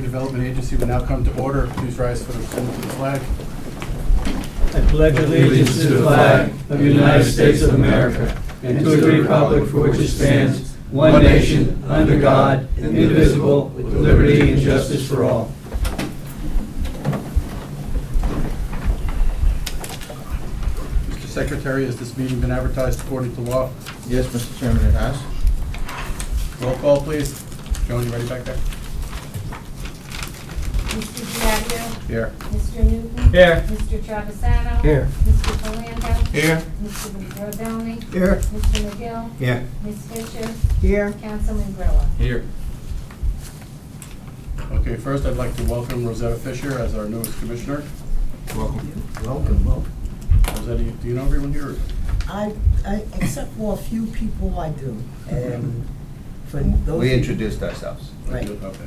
Redevelopment Agency will now come to order. Please rise for the salute to the flag. I pledge allegiance to the flag of the United States of America and to the republic for which it stands, one nation, under God, indivisible, with liberty and justice for all. Mr. Secretary, has this meeting been advertised according to law? Yes, Mr. Chairman, it has. Roll call, please. Joan, you ready back there? Mr. Giadio? Here. Mr. Newton? Here. Mr. Travisano? Here. Mr. Philando? Here. Mr. Rodoni? Here. Mr. McGill? Here. Ms. Fisher? Here. Councilman Grillo? Here. Okay, first I'd like to welcome Rosetta Fisher as our newest commissioner. Welcome. Welcome. Rosetta, do you know everyone here? I, except for a few people, I do. And for those. We introduced ourselves. Right. Okay.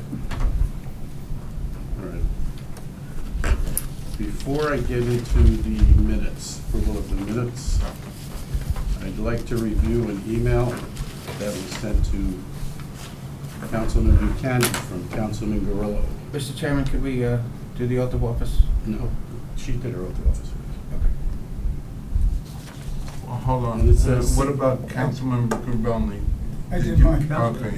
All right. Before I get into the minutes, approval of the minutes, I'd like to review an email that was sent to Councilman Buchanan from Councilman Guerrillo. Mr. Chairman, could we do the oath of office? No, she did her oath of office. Okay. Well, hold on. And it says- What about Councilman Gubelny? I did mine. Okay.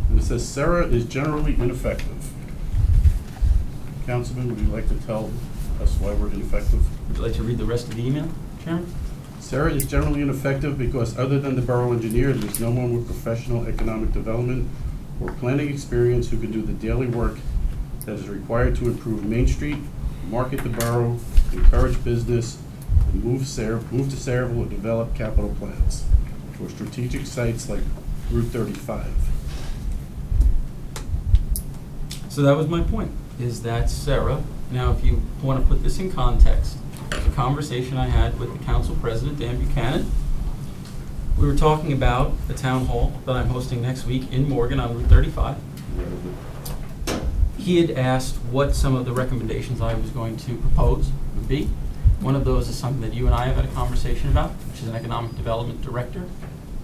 And it says SERA is generally ineffective. Councilman, would you like to tell us why we're ineffective? Would you like to read the rest of the email, Chairman? SERA is generally ineffective because other than the borough engineer, there's no one with professional economic development or planning experience who can do the daily work that is required to improve Main Street, market the borough, encourage business, and move to Saraville and develop capital plans for strategic sites like Route 35. So that was my point, is that SERA, now if you want to put this in context, it's a conversation I had with the council president, Dan Buchanan. We were talking about the town hall that I'm hosting next week in Morgan on Route 35. He had asked what some of the recommendations I was going to propose would be. One of those is something that you and I have had a conversation about, which is an economic development director,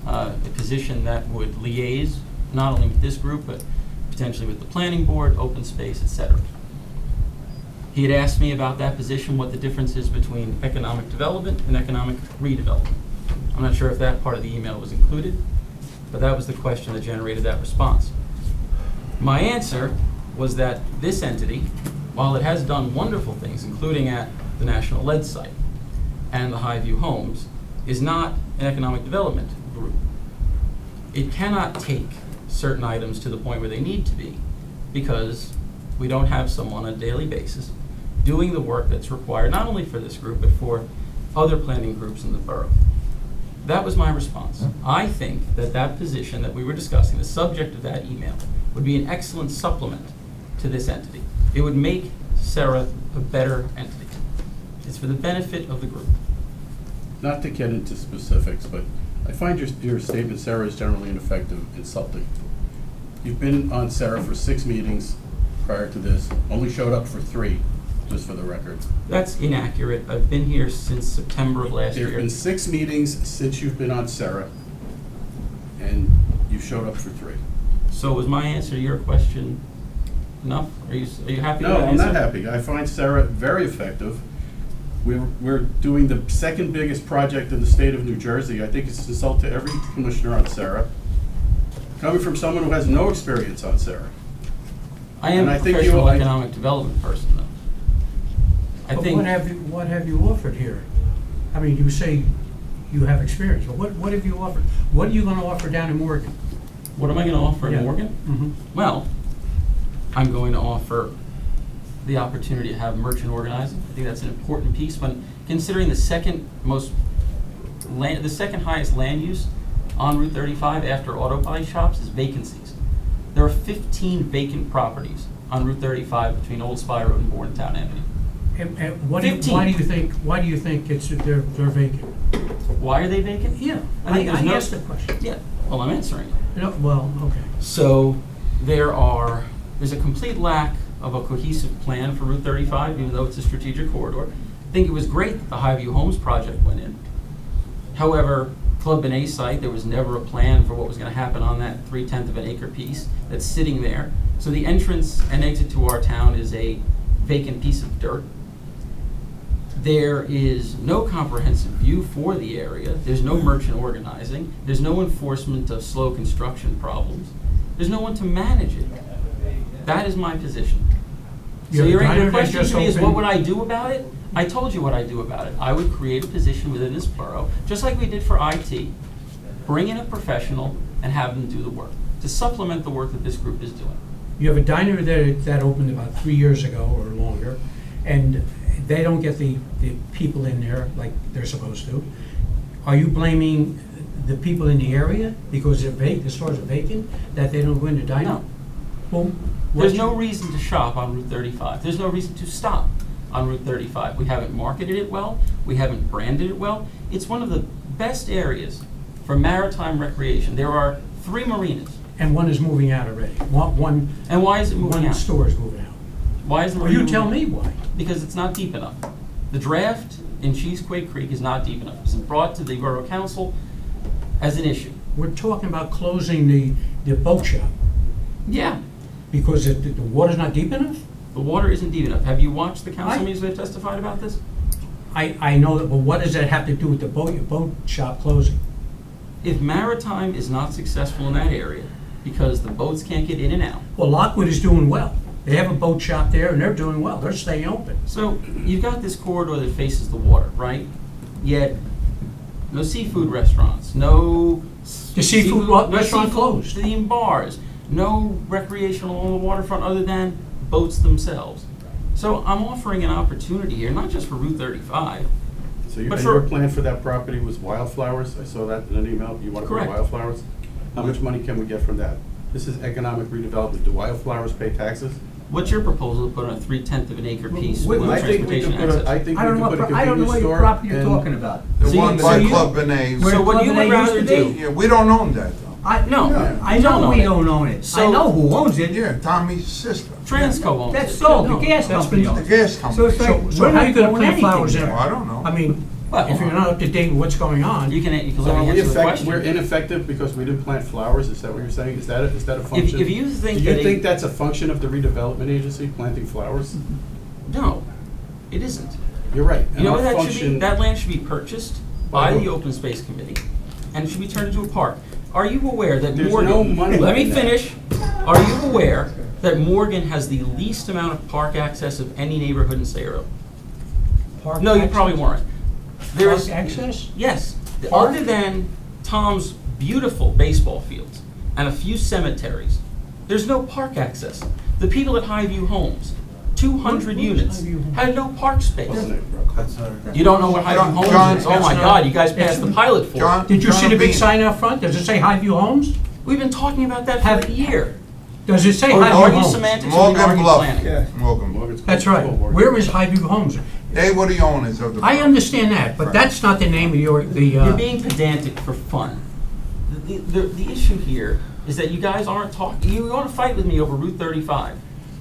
a position that would liaise not only with this group, but potentially with the planning board, open space, etc. He had asked me about that position, what the difference is between economic development and economic redevelopment. I'm not sure if that part of the email was included, but that was the question that generated that response. My answer was that this entity, while it has done wonderful things, including at the National Lead site and the Highview Homes, is not an economic development group. It cannot take certain items to the point where they need to be because we don't have someone on a daily basis doing the work that's required not only for this group but for other planning groups in the borough. That was my response. I think that that position that we were discussing, the subject of that email, would be an excellent supplement to this entity. It would make SERA a better entity. It's for the benefit of the group. Not to get into specifics, but I find your statement, SERA is generally ineffective, insulting. You've been on SERA for 6 meetings prior to this, only showed up for 3, just for the record. That's inaccurate. I've been here since September of last There have year. been 6 meetings since you've been on SERA, and you showed up for 3. So was my answer to your question enough? Are you happy with No, that I'm not answer? happy. I find SERA very effective. We're doing the second biggest project in the state of New Jersey. I think it's an insult to every commissioner on SERA, coming from someone who has no experience on SERA. I am And a I think professional you- economic development person, though. I But think what have you offered here? I mean, you say you have experience, but what have you offered? What are you gonna offer down in Morgan? what am I going to offer Yeah. in Morgan? Mm-hmm. Well, I'm going to offer the opportunity to have merchant organizing. I think that's an important piece when considering the second highest land use on Route 35 after auto body shops is vacancies. There are 15 vacant properties on Route 35 between Old Spy Road and Bordentown Avenue. And why 15. do you think they're vacant? Why are they vacant? Yeah, I think there's no- asked the question. Yeah, well, I'm answering it. No, well, okay. So there's a complete lack of a cohesive plan for Route 35, even though it's a strategic corridor. I think it was great that the Highview Homes project went in. However, Club Benet site, there was never a plan for what was gonna happen on that 3/10 of an acre piece that's sitting there. So the entrance and exit to our town is a vacant piece of dirt. There is no comprehensive view for the area. There's no merchant organizing. There's no enforcement of slow construction problems. There's no one to manage it. That is my position. So Your diner your that question just to me is, what opened- would I do about it? I told you what I'd do about it. I would create a position within this borough, just like we did for IT, bring in a professional and have them do the work, to supplement the work that this group is doing. You have a diner there that opened about 3 years ago or longer, and they don't get the people in there like they're supposed to. Are you blaming the people in the area because the stores are vacant, that they don't go in the diner? No. Well, There's no reason to shop on Route 35. There's no reason to stop on Route 35. We haven't marketed it well. We haven't branded it well. It's one of the best areas for maritime recreation. There are 3 marinas. And one is moving out already. One And why is it moving out? store is moving out. Why is the Well, marina you tell moving me out? why. Because it's not deep enough. The draft in Cheesequake Creek is not deep enough. It's been brought to the Borough Council as an issue. We're talking about closing the boat shop Yeah, because the water's not deep enough? the water isn't deep enough. Have you watched the council I- meetings that have testified about this? I know that, but what does that have to do with the boat shop closing? If maritime is not successful in that area because the boats can't get in and out, Well, Lockwood is doing well. They have a boat shop there and they're doing well. They're staying open. so you've got this corridor that faces the water, right? Yet, no seafood restaurants, no. The seafood restaurant closed. Theme bars, no recreational on the waterfront other than boats themselves. So I'm offering an opportunity here, not just for Route 35. So you, But and for- your plan for that property was wildflowers? I saw that in an email. You want to put Correct. wildflowers? How much money can we get from that? This is economic redevelopment. Do wildflowers pay taxes? What's your proposal to put on a 3/10 of an acre piece Wait, with I think we transportation could put access? I think I we don't could know put a what, I don't know convenience what store. property you're and- talking about. The So one you- by so you- Club Benet. Where So what Club you Benet would used rather to be? do, Yeah, we don't own that though. No, Yeah. I You don't know own we it. don't own it. I So- know who owns it. Yeah, Tommy's sister. Transco owns it. That's all, the No, gas that's company been- owns The it. gas So company. it's like, So we're how are you not gonna doing plant flowers anything. there? Well, I don't know. I mean, Well, if you're not up to date with what's going on. You can So let me are we answer the effective, question. we're ineffective because we didn't plant flowers? Is that what you're saying? Is that a function? If you think Do that you think that's a function of the redevelopment agency, planting flowers? no, it isn't. You're right. You know And what our that should be? function- That land should be purchased By by who? the Open Space Committee, and it should be turned into a park. Are you aware that There's Morgan? no money Let me in that. finish. Are you aware that Morgan has the least amount of park access of any neighborhood in Sayre? Park No, you access? probably weren't. There's Park access? yes, Park? other than Tom's beautiful baseball fields and a few cemeteries, there's no park access. The people at Highview Homes, 200 Where's units, Highview Homes? had no park space. Wasn't it? You don't know what Highview John- Homes John, is? Oh my that's God, you guys not- passed the pilot for it. John- Did you see the big Bean. sign out front? Does it say Highview Homes? We've been talking about that for Have- a year. Does it say Or Highview are you Homes? semantics or are you Morgan arguing Bluff. planning? Yeah. Morgan. Morgan's That's School right. Board. Where is Highview Homes? They were the owners of the. I understand that, but that's not the name of You're the, being pedantic for fun. The issue here is that you guys aren't talking, you want to fight with me over Route 35.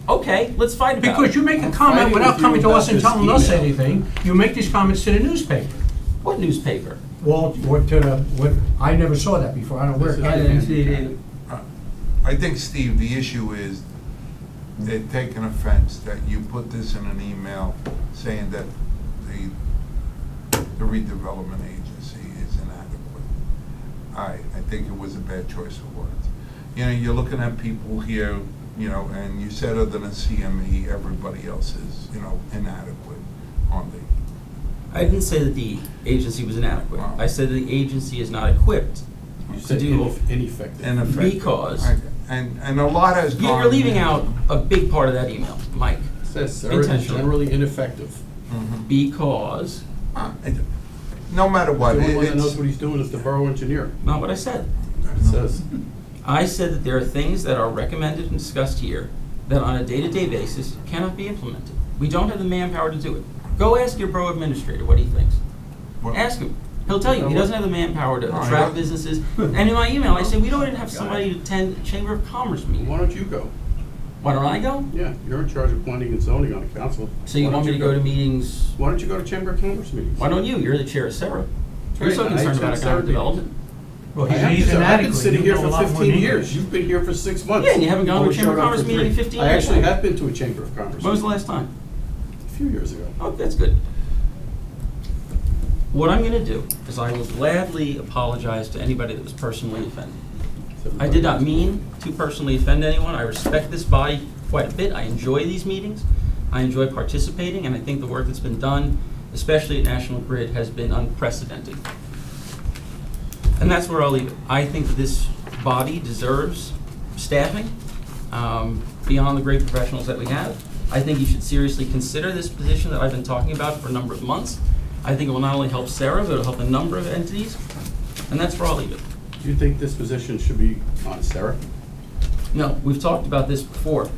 Okay, let's fight about it. because you make a I'm comment fighting without with you coming to about us and this telling us email. anything. You make these comments to the newspaper. What newspaper? Well, I never saw that before. I don't know This is- where. I didn't see it either. I think, Steve, the issue is they're taking offense that you put this in an email saying that the redevelopment agency is inadequate. I think it was a bad choice of words. You know, you're looking at people here, you know, and you said other than CME, everybody else is, you know, inadequate on the. I didn't say that the agency was inadequate. Wow. I said that the agency is not equipped You to said do. ineffective. ineffective. Because- And a lot has gone. You're leaving out a big part of that email, Mike, It says SERA is Intentionally. generally ineffective. Mhm. because, No matter what, The only one that knows it's. what he's doing is the borough engineer. not what I said. It says. I said that there are things that are recommended and discussed here that on a day-to-day basis cannot be implemented. We don't have the manpower to do it. Go ask your borough administrator what he thinks. Well, Ask him. He'll tell you, he doesn't have the manpower to No, he attract doesn't. businesses. And in my email, I said, we don't even have somebody to attend a Chamber of Commerce meeting. Why don't you go? Why don't I go? Yeah, you're in charge of planning and zoning on the council. So you Why want don't me to go to meetings? Why don't you go to Chamber of Commerce meetings? Why don't you? You're the chair of SERA. great. so I concerned about attend economic SERA development. Well, I he's have he's to. an I've been adequate. sitting You here know for a lot more 15 than years. that. You've been here for 6 months. Yeah, and you haven't gone to a Always Chamber of showed up Commerce for meeting in 3. 15 I years. actually have been to a Chamber of Commerce. When was the meeting. last time? A few years ago. Oh, that's good. What I'm gonna do is I will gladly apologize to anybody that was personally offended. I did not mean to personally offend anyone. I respect this body quite a bit. I enjoy these meetings. I enjoy participating, and I think the work that's been done, especially at National Grid, has been unprecedented. And that's where I'll leave it. I think that this body deserves staffing beyond the great professionals that we have. I think you should seriously consider this position that I've been talking about for a number of months. I think it will not only help SERA, but it'll help a number of entities, and that's where I'll leave it. Do you think this position should be on SERA? No, we've talked about this before.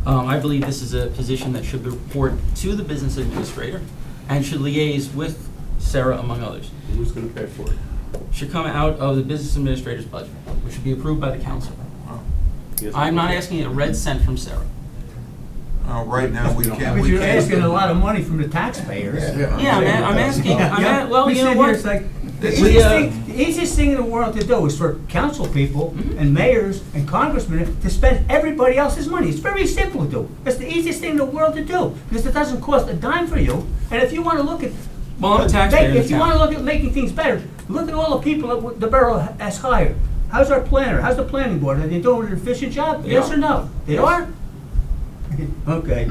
I believe this is a position that should report to the business administrator and should liaise with SERA, among others. Who's going to pay for it? Should come out of the business administrator's budget, which should be approved by the council. Yes. I'm not asking a red cent from SERA. Right now, we can't. But we you're can't- asking a lot of money from the taxpayers. Yeah, I'm asking, well, We you know sit here, what? it's like, the This is- easiest thing in the world to do is for council people and mayors and congressmen to spend everybody else's money. It's very simple to do. It's the easiest thing in the world to do, because it doesn't cost a dime for you. And if you wanna look at, Well, I'm a taxpayer in the if you wanna town. look at making things better, look at all the people that the borough has hired. How's our planner? How's the planning board? Are they doing an efficient job? They Yes are. or no? They Yes. are? Okay.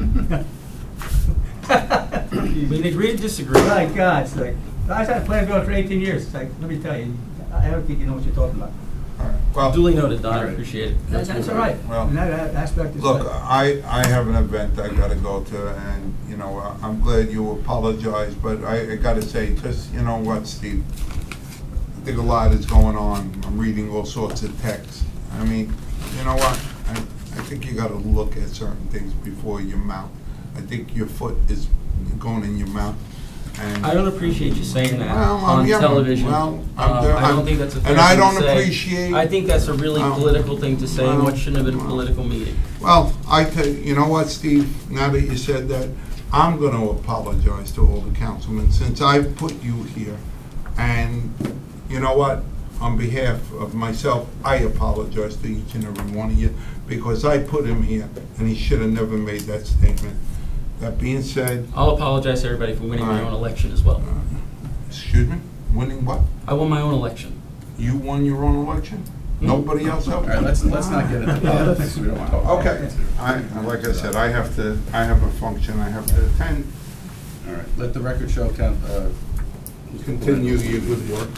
We can agree to disagree. My God, it's like, I was on a planning board for 18 years. It's like, let me tell you, I don't think you know what you're talking about. All right. Well, Duly noted, Don, I All right. appreciate it. That's all right. Well, And that aspect is. look, good. I have an event I gotta go to, and, you know, I'm glad you apologized, but I gotta say, just, you know what, Steve? I think a lot is going on. I'm reading all sorts of texts. I mean, you know what? I think you gotta look at certain things before your mouth. I think your foot is going in your mouth, and. I don't appreciate you saying that Well, on yeah, television. well, I don't think that's a fair and I thing to don't say. appreciate- I think that's a really Well, political thing to say, and what well, shouldn't have been a well. political meeting. Well, you know what, Steve, now that you said that, I'm gonna apologize to all the councilmen, since I put you here. And you know what, on behalf of myself, I apologize to each and every one of you, because I put him here, and he should have never made that statement. That being said, I'll apologize to everybody for winning my All right. own election as well. excuse me, winning what? I won my own election. You won your own election? Nobody else All helped? right, let's not get into politics. We don't want to talk Okay, politics. like I said, I have a function I have to attend. All right, let the record show, Continue your good work.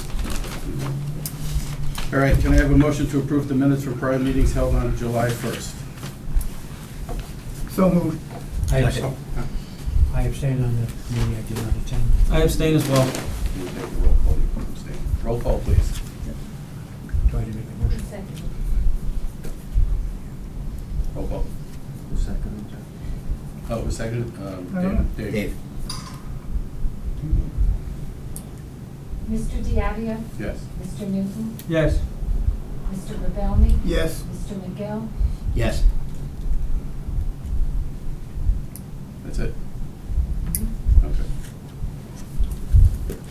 All right, can I have a motion to approve the minutes from prior meetings held on July 1st? So moved. I abstained on the meeting, I did not attend. I abstain as well. Can we take a roll call? You can abstain. Roll call, please. Do I need to make a motion? Second. Roll call. Who's second? Oh, who seconded? I don't know. Dave. Mr. Diadio? Yes. Mr. Newton? Yes. Mr. Rebelni? Yes. Mr. McGill? Yes. That's it? Okay.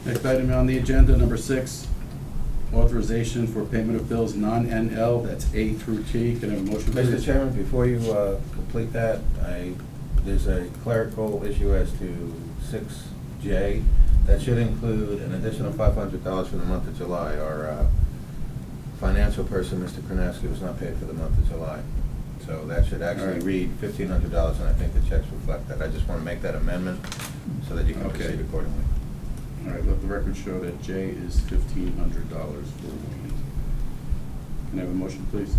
Next item on the agenda, number 6, authorization for payment of bills non-NL, that's A through T. Can I have a motion, please? Mr. Chairman, before you complete that, there's a clerical issue as to 6J. That should include an additional $500 for the month of July. Our financial person, Mr. Krenowski, was not paid for the month of July. So that should All actually right. read $1,500, and I think the checks reflect that. I just want to make that amendment so that you can Okay. proceed accordingly. All right, let the record show that J is $1,500 for Wayne. Can I have a motion, please?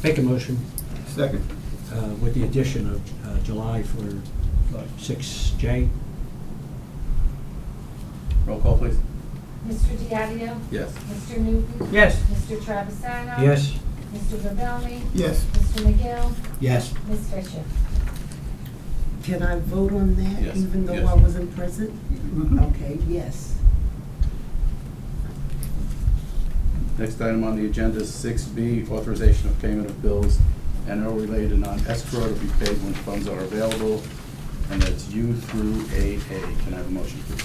Make a motion Second. with the addition of July for 6J. Roll call, please. Mr. Diadio? Yes. Mr. Newton? Yes. Mr. Travisano? Yes. Mr. Rebelni? Yes. Mr. McGill? Yes. Ms. Fisher? Can I vote on that, Yes, even though yes. I wasn't present? Mhm. Okay, yes. Next item on the agenda is 6B, authorization of payment of bills NO related and non-escrow to be paid when funds are available, and that's U through AA. Can I have a motion, please?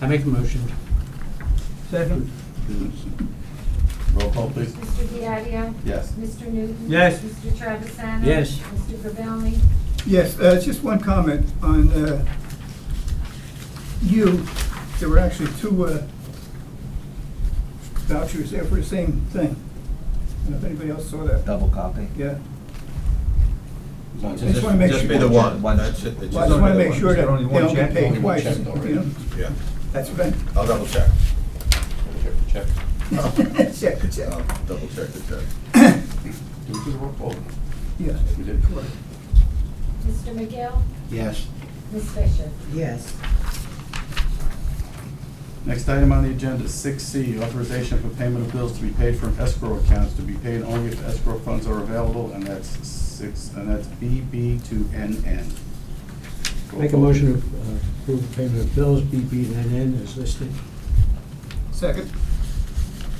I make a motion Second. Roll call, please. Mr. Diadio? Yes. Mr. Newton? Yes. Mr. Travisano? Yes. Mr. Gabelli? Yes, just one comment on there were actually two vouchers there for the same thing. I don't know if anybody else saw that. Double copy? Yeah. Just just wanna make just sure- be the one. That's it. It's Well, I just just want to the make one. sure that Only they one don't get check? paid Only one twice, check you already. know? Yeah, That's right. I'll double check. Check. Check, check. I'll double check the check. Do we do the roll call? Yeah. We did. Mr. McGill? Yes. Ms. Fisher? Yes. Next item on the agenda is 6C, authorization for payment of bills to be paid from escrow accounts to be paid only if escrow funds are available, and that's BB to NN. Roll Make a call. motion to approve the payment of bills, BB and NN as listed. Second.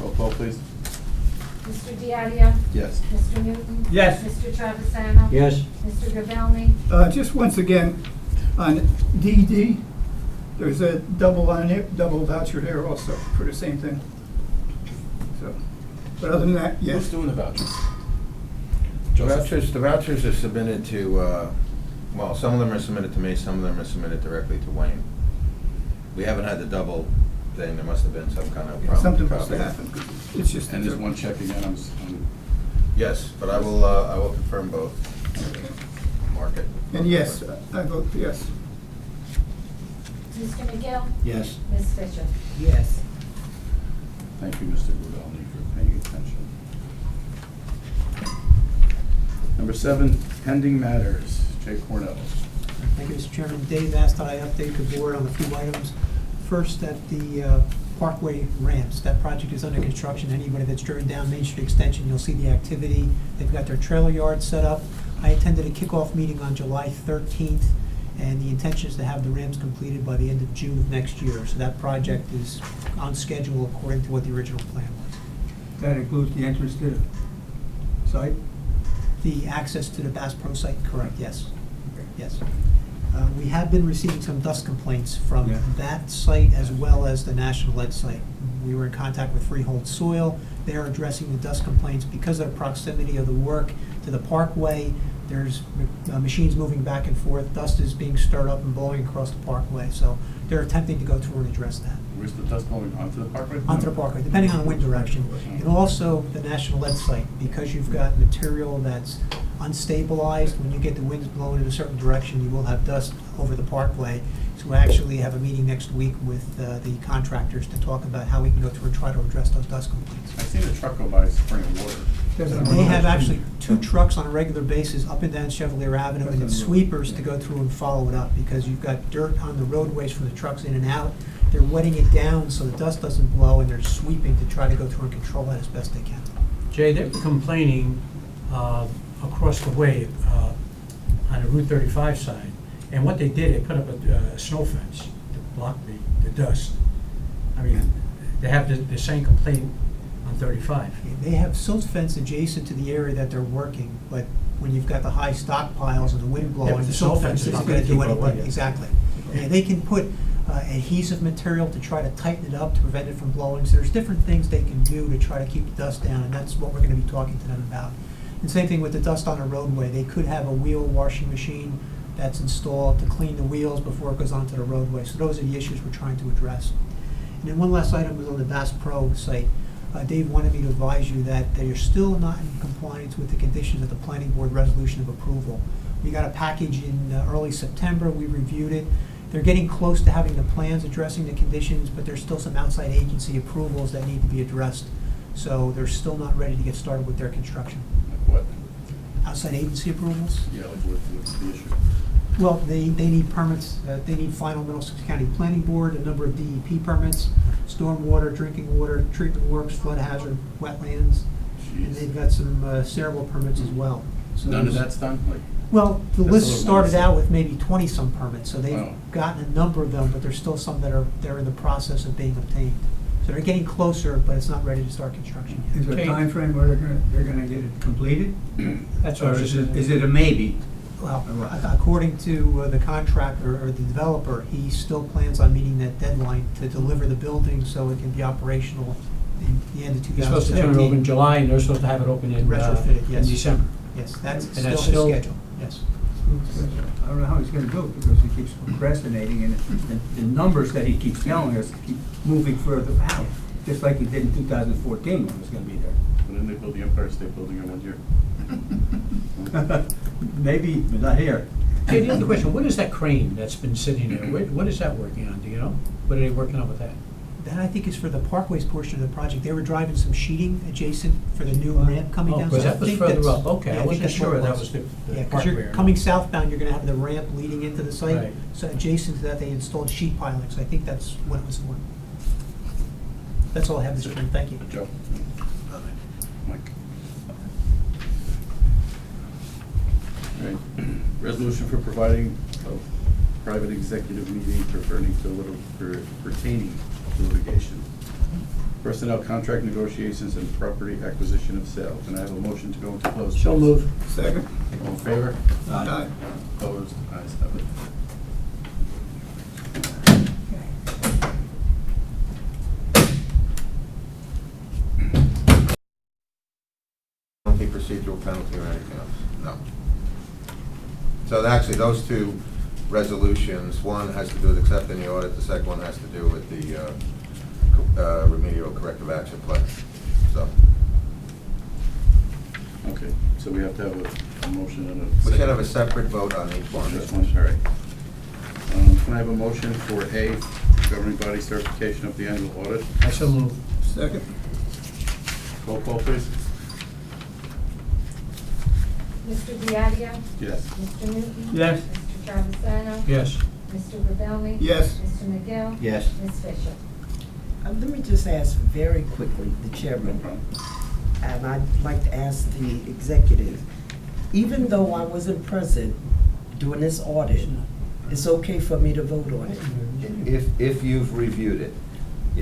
Roll call, please. Mr. Diadio? Yes. Mr. Newton? Yes. Mr. Travisano? Yes. Mr. Gabelli? Just once again, on DD, there's a double voucher there also for the same thing. So, but other than that, Who's yes. doing the vouchers? The vouchers are submitted to, well, some of them are submitted to me, some of them are submitted directly to Wayne. We haven't had the double thing, there must have been some kind of problem. Something must have happened. It's just. And there's one check again, I'm Yes, but I will confirm both. Mark it. And yes, I vote yes. Mr. McGill? Yes. Ms. Fisher? Yes. thank you, Mr. Gabelli, for paying attention. Number 7, pending matters. Jay Cornell. Thank you, Mr. Chairman. Dave asked that I update the board on a few items. First, at the Parkway ramps, that project is under construction. Anybody that's driven down Main Street Extension, you'll see the activity. They've got their trailer yard set up. I attended a kickoff meeting on July 13th, and the intention is to have the ramps completed by the end of June of next year. So that project is on schedule according to what the original plan was. That includes the entrance to the site? The access to the Bass Pro site, correct, yes. Yes. We have been receiving some dust complaints from Yeah. that site as well as the National Lead site. We were in contact with Freehold Soil. They are addressing the dust complaints because of the proximity of the work to the parkway. There's machines moving back and forth. Dust is being stirred up and blowing across the parkway. So they're attempting to go through and address that. Where's the dust blowing, onto the parkway? Onto the parkway, depending on the wind direction. And also the National Lead site, because you've got material that's unstabilized, when you get the winds blowing in a certain direction, you will have dust over the parkway. So we actually have a meeting next week with the contractors to talk about how we can go through and try to address those dust complaints. I seen a truck go by spraying water. They have actually 2 trucks on a regular basis up and down Chevalier Avenue, and then sweepers to go through and follow it up, because you've got dirt on the roadways from the trucks in and out. They're wetting it down so the dust doesn't blow, and they're sweeping to try to go through and control that as best they can. Jay, they're complaining across the way on the Route 35 side. And what they did, they put up a snow fence to block the dust. I mean, they have the same complaint on 35. They have silt fence adjacent to the area that they're working, but when you've got the high stockpiles and the wind but blowing, the the silt silt fence fence isn't is gonna gonna do keep up anything. with it. Exactly. Yeah, they can put adhesive material to try to tighten it up to prevent it from blowing. So there's different things they can do to try to keep the dust down, and that's what we're gonna be talking to them about. And same thing with the dust on the roadway. They could have a wheel washing machine that's installed to clean the wheels before it goes onto the roadway. So those are the issues we're trying to address. And then one last item was on the Bass Pro site. Dave wanted me to advise you that they are still not in compliance with the conditions of the planning board resolution of approval. We got a package in early September, we reviewed it. They're getting close to having the plans addressing the conditions, but there's still some outside agency approvals that need to be addressed. So they're still not ready to get started with their construction. Like what? Outside agency approvals? Yeah, like what's the issue? Well, they need permits, they need final Middlesex County Planning Board, a number of DEP permits, stormwater, drinking water, treatment works, flood hazard, wetlands, and they've Jeez. got some cerebral permits as well. So None of that's done? Like, Well, the That's a list little started nice. out with maybe 20-some permits, so they've Wow. gotten a number of them, but there's still some that they're in the process of being obtained. So they're getting closer, but it's not ready to start construction yet. Is there a time frame where they're gonna get it completed? That's what I Or was is just. it a maybe? Well, according to the contractor or the developer, he still plans on meeting that deadline to deliver the building so it can be operational in the end of You're supposed to turn it over in 2017. July, and they're supposed to have it open in Retrofitted, in yes. December. Yes, that's And still that's his still- schedule, yes. I don't know how he's gonna do it, because he keeps procrastinating, and the numbers that he keeps telling us keep moving further out, just like he did in 2014 when it was gonna be there. And then they build the Empire State Building in 1 year. Maybe, but not here. Hey, the other question, what is that crane that's been sitting there? What is that working on, do you know? What are they working on with that? That, I think, is for the Parkways portion of the project. They were driving some sheeting adjacent for the new ramp coming Oh, down. because so I that was think further that's- up. Okay, I think wasn't that's what sure it that was the Yeah, because parkway or you're not. coming southbound, you're gonna have the ramp leading into the site. Right. So adjacent to that, they installed sheet piling, so I think that's what it was for. That's all I have, Mr. Chairman, thank you. Joe? Mike? All right. Resolution for providing a private executive meeting pertaining to litigation. Personnel contract negotiations and property acquisition of sale. Can I have a motion to go into closed? So please? moved. Second. All in favor? Aye. Opposed? Ayes have it. Penalty, procedural penalty, or anything else? No. So actually, those two resolutions, one has to do with accepting the audit, the second one has to do with the remedial corrective action plan. So, Okay, so we have to have a motion and a we second. should have a separate vote on each one. This one, all right. Can I have a motion for A, governing body certification of the annual audit? I so moved. Second. Roll call, please. Mr. Diadio? Yes. Mr. Newton? Yes. Mr. Travisano? Yes. Mr. Rebelli? Yes. Mr. McGill? Yes. Ms. Fisher? Let me just ask very quickly, the No chairman, problem. and I'd like to ask the executive, even though I wasn't present during this audit, it's okay for me to vote on it? If you've reviewed it.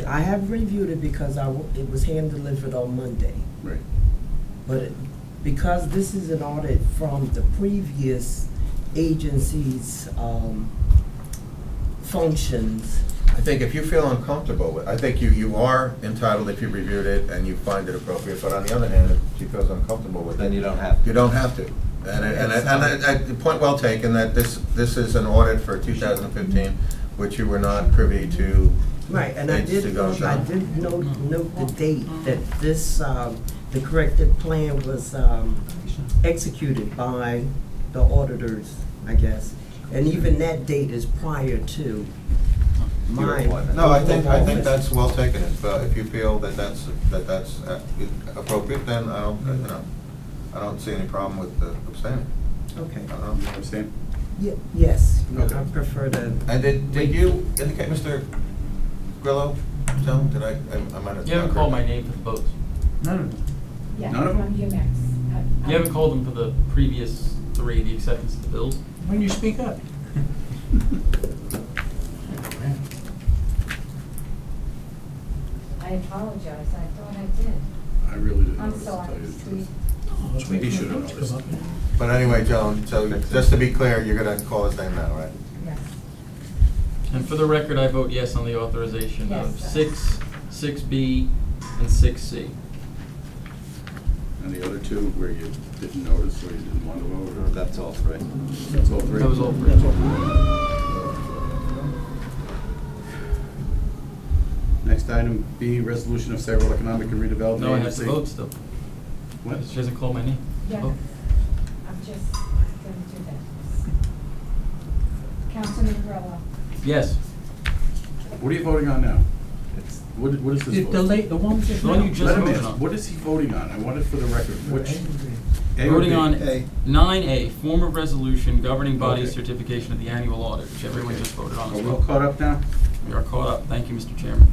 I have reviewed it because it was hand-delivered on Monday. Right. But because this is an audit from the previous agency's functions, I think if you feel uncomfortable with, I think you are entitled if you reviewed it and you find it appropriate, but on the other hand, if she feels uncomfortable with it. Then you don't have to. You don't have to. And point well taken that this is an audit for 2015, which you were not privy to. right, and I Dates did to go note the date that this, the corrective plan was executed by the auditors, I guess. And even that date is prior to mine. No, I think that's well taken. If you feel that that's appropriate, then I don't see any problem with abstaining. Okay. I don't know. Abstain? Yes, Okay. I prefer to. And did you indicate, Mr. Grillo? Joe, did I might have. You haven't called my name for the votes. No. Yeah, None of them? you're next. You haven't called them for the previous three, the acceptance of the bills. When you speak up. I apologize, I thought I did. I really didn't I'm notice, to sorry, tell you the Steve. truth. Oh, let's wait He for should the have votes to noticed. come up. But anyway, Joan, so just to be clear, you're gonna call his name now, right? Yes. And for the record, I vote yes on the authorization Yes, of sir. 6B, and 6C. And the other two where you didn't notice or you didn't want to vote, or That's all three. that's all three? That was all three. Next item, B, resolution of several economic and redevelopment No, I have to agency. vote still. What? She hasn't called my name. Yeah, Oh. I'm just gonna do that. Councilman Grillo? Yes. What are you voting on now? What is this The vote? the one just The one you now. just Let him voted ask. on. What is he voting on? I want it for the record. Which? A or Voting B? on A. 9A, form of resolution governing body Okay. certification of the annual audit, which everyone Okay. just voted on Are as we all well. caught up now? We are caught up. Thank you, Mr. Chairman.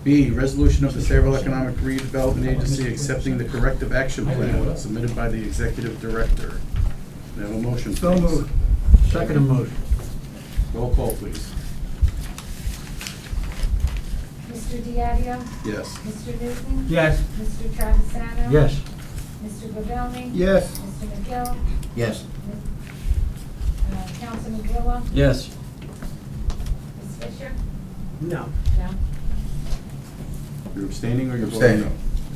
B, resolution of the Sayreville Economic Redevelopment Agency accepting the corrective action plan submitted by the executive director. May I have a motion, So please? moved. Second motion. Roll call, please. Mr. Diadio? Yes. Mr. Newton? Yes. Mr. Travisano? Yes. Mr. Gabelli? Yes. Mr. McGill? Yes. Councilman Grillo? Yes. Ms. Fisher? No. No? You're abstaining or you're voting no?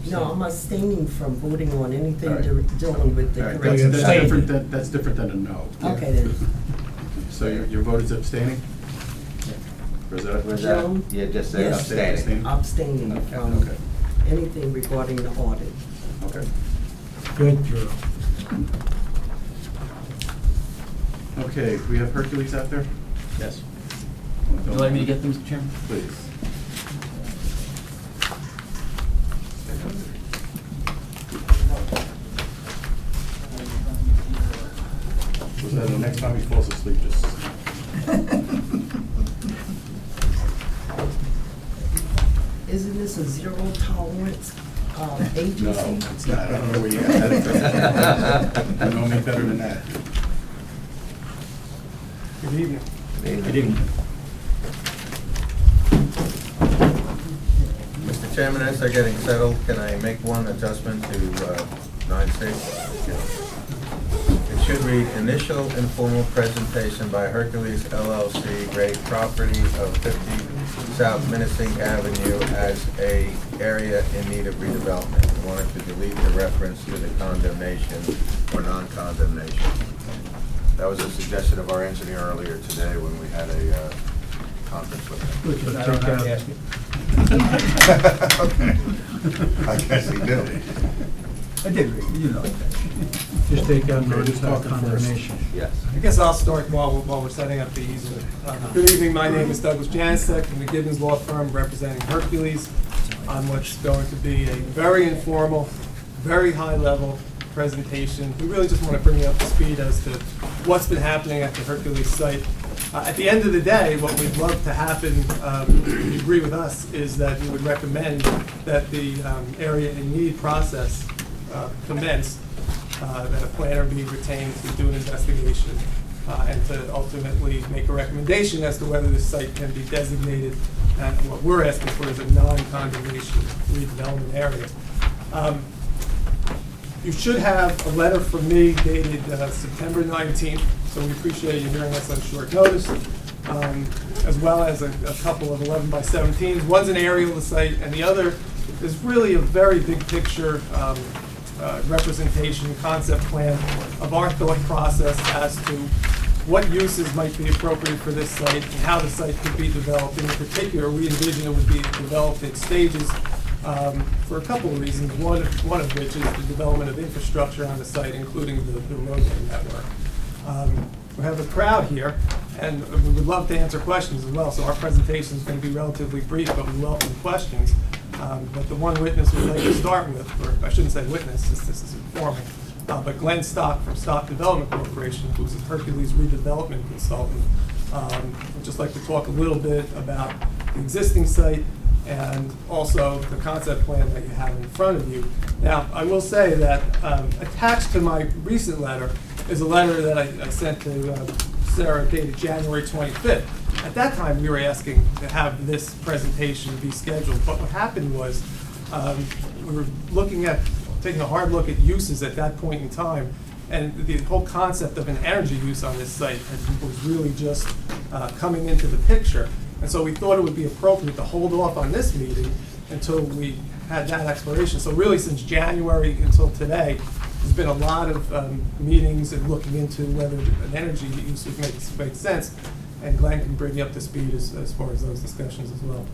No, I'm abstaining from voting on anything All right. dealing with the All right, corrected that's plan. different than, that's different than a no. Okay then. So your vote is abstaining? Rosetta? Joan? Yeah, just say Yes. abstaining. Abstaining from Okay. anything regarding the audit. Okay. Good, Drew. Okay, we have Hercules out there? Yes. Would you like me to get them, Mr. Chairman? Please. Rosetta, next time he falls asleep, just. Isn't this a zero tolerance agency? No, it's not. I don't know where you got that from. You know me better than that. Good evening. Good evening. Mr. Chairman, as they're getting settled, can I make one adjustment to 9C? It should read, initial informal presentation by Hercules LLC, Great property of 50 South Minisink Avenue as a area in need of redevelopment. We wanted to delete the reference to the condemnation or non-condemnation. That was a suggestion of our engineer earlier today when we had a conference with him. Which I don't have to ask you. Okay. I guess he did. I did read, you know. Just take out Okay, who's talking first? condemnation. Yes. I guess I'll start while we're setting up the easement. Good evening, my name is Douglas Janicek from the Gibbons Law Firm representing Hercules on what's going to be a very informal, very high-level presentation. We really just want to bring you up to speed as to what's been happening at the Hercules site. At the end of the day, what we'd love to happen, if you agree with us, is that we would recommend that the area in need process commence, that a planner be retained to do an investigation, and to ultimately make a recommendation as to whether this site can be designated, and what we're asking for is a non-condemnation redevelopment area. You should have a letter from me dated September 19th, so we appreciate you hearing us on short notice, as well as a couple of 11 by 17s. One's an aerial of the site, and the other is really a very big picture representation, concept plan of our thought process as to what uses might be appropriate for this site and how the site could be developed. In particular, we envision it would be developed in stages for a couple of reasons, one of which is the development of infrastructure on the site, including the roadway network. We have a crowd here, and we would love to answer questions as well, so our presentation is going to be relatively brief, but we welcome questions. But the one witness we'd like to start with, or I shouldn't say witness, since this is informing, but Glenn Stock from Stock Development Corporation, who's a Hercules redevelopment consultant. I'd just like to talk a little bit about the existing site and also the concept plan that you have in front of you. Now, I will say that attached to my recent letter is a letter that I sent to SERA dated January 25th. At that time, we were asking to have this presentation be scheduled, but what happened was we were taking a hard look at uses at that point in time, and the whole concept of an energy use on this site was really just coming into the picture. And so we thought it would be appropriate to hold off on this meeting until we had that exploration. So really, since January until today, there's been a lot of meetings and looking into whether an energy use would make sense. And Glenn can bring you up to speed as far as those discussions as well.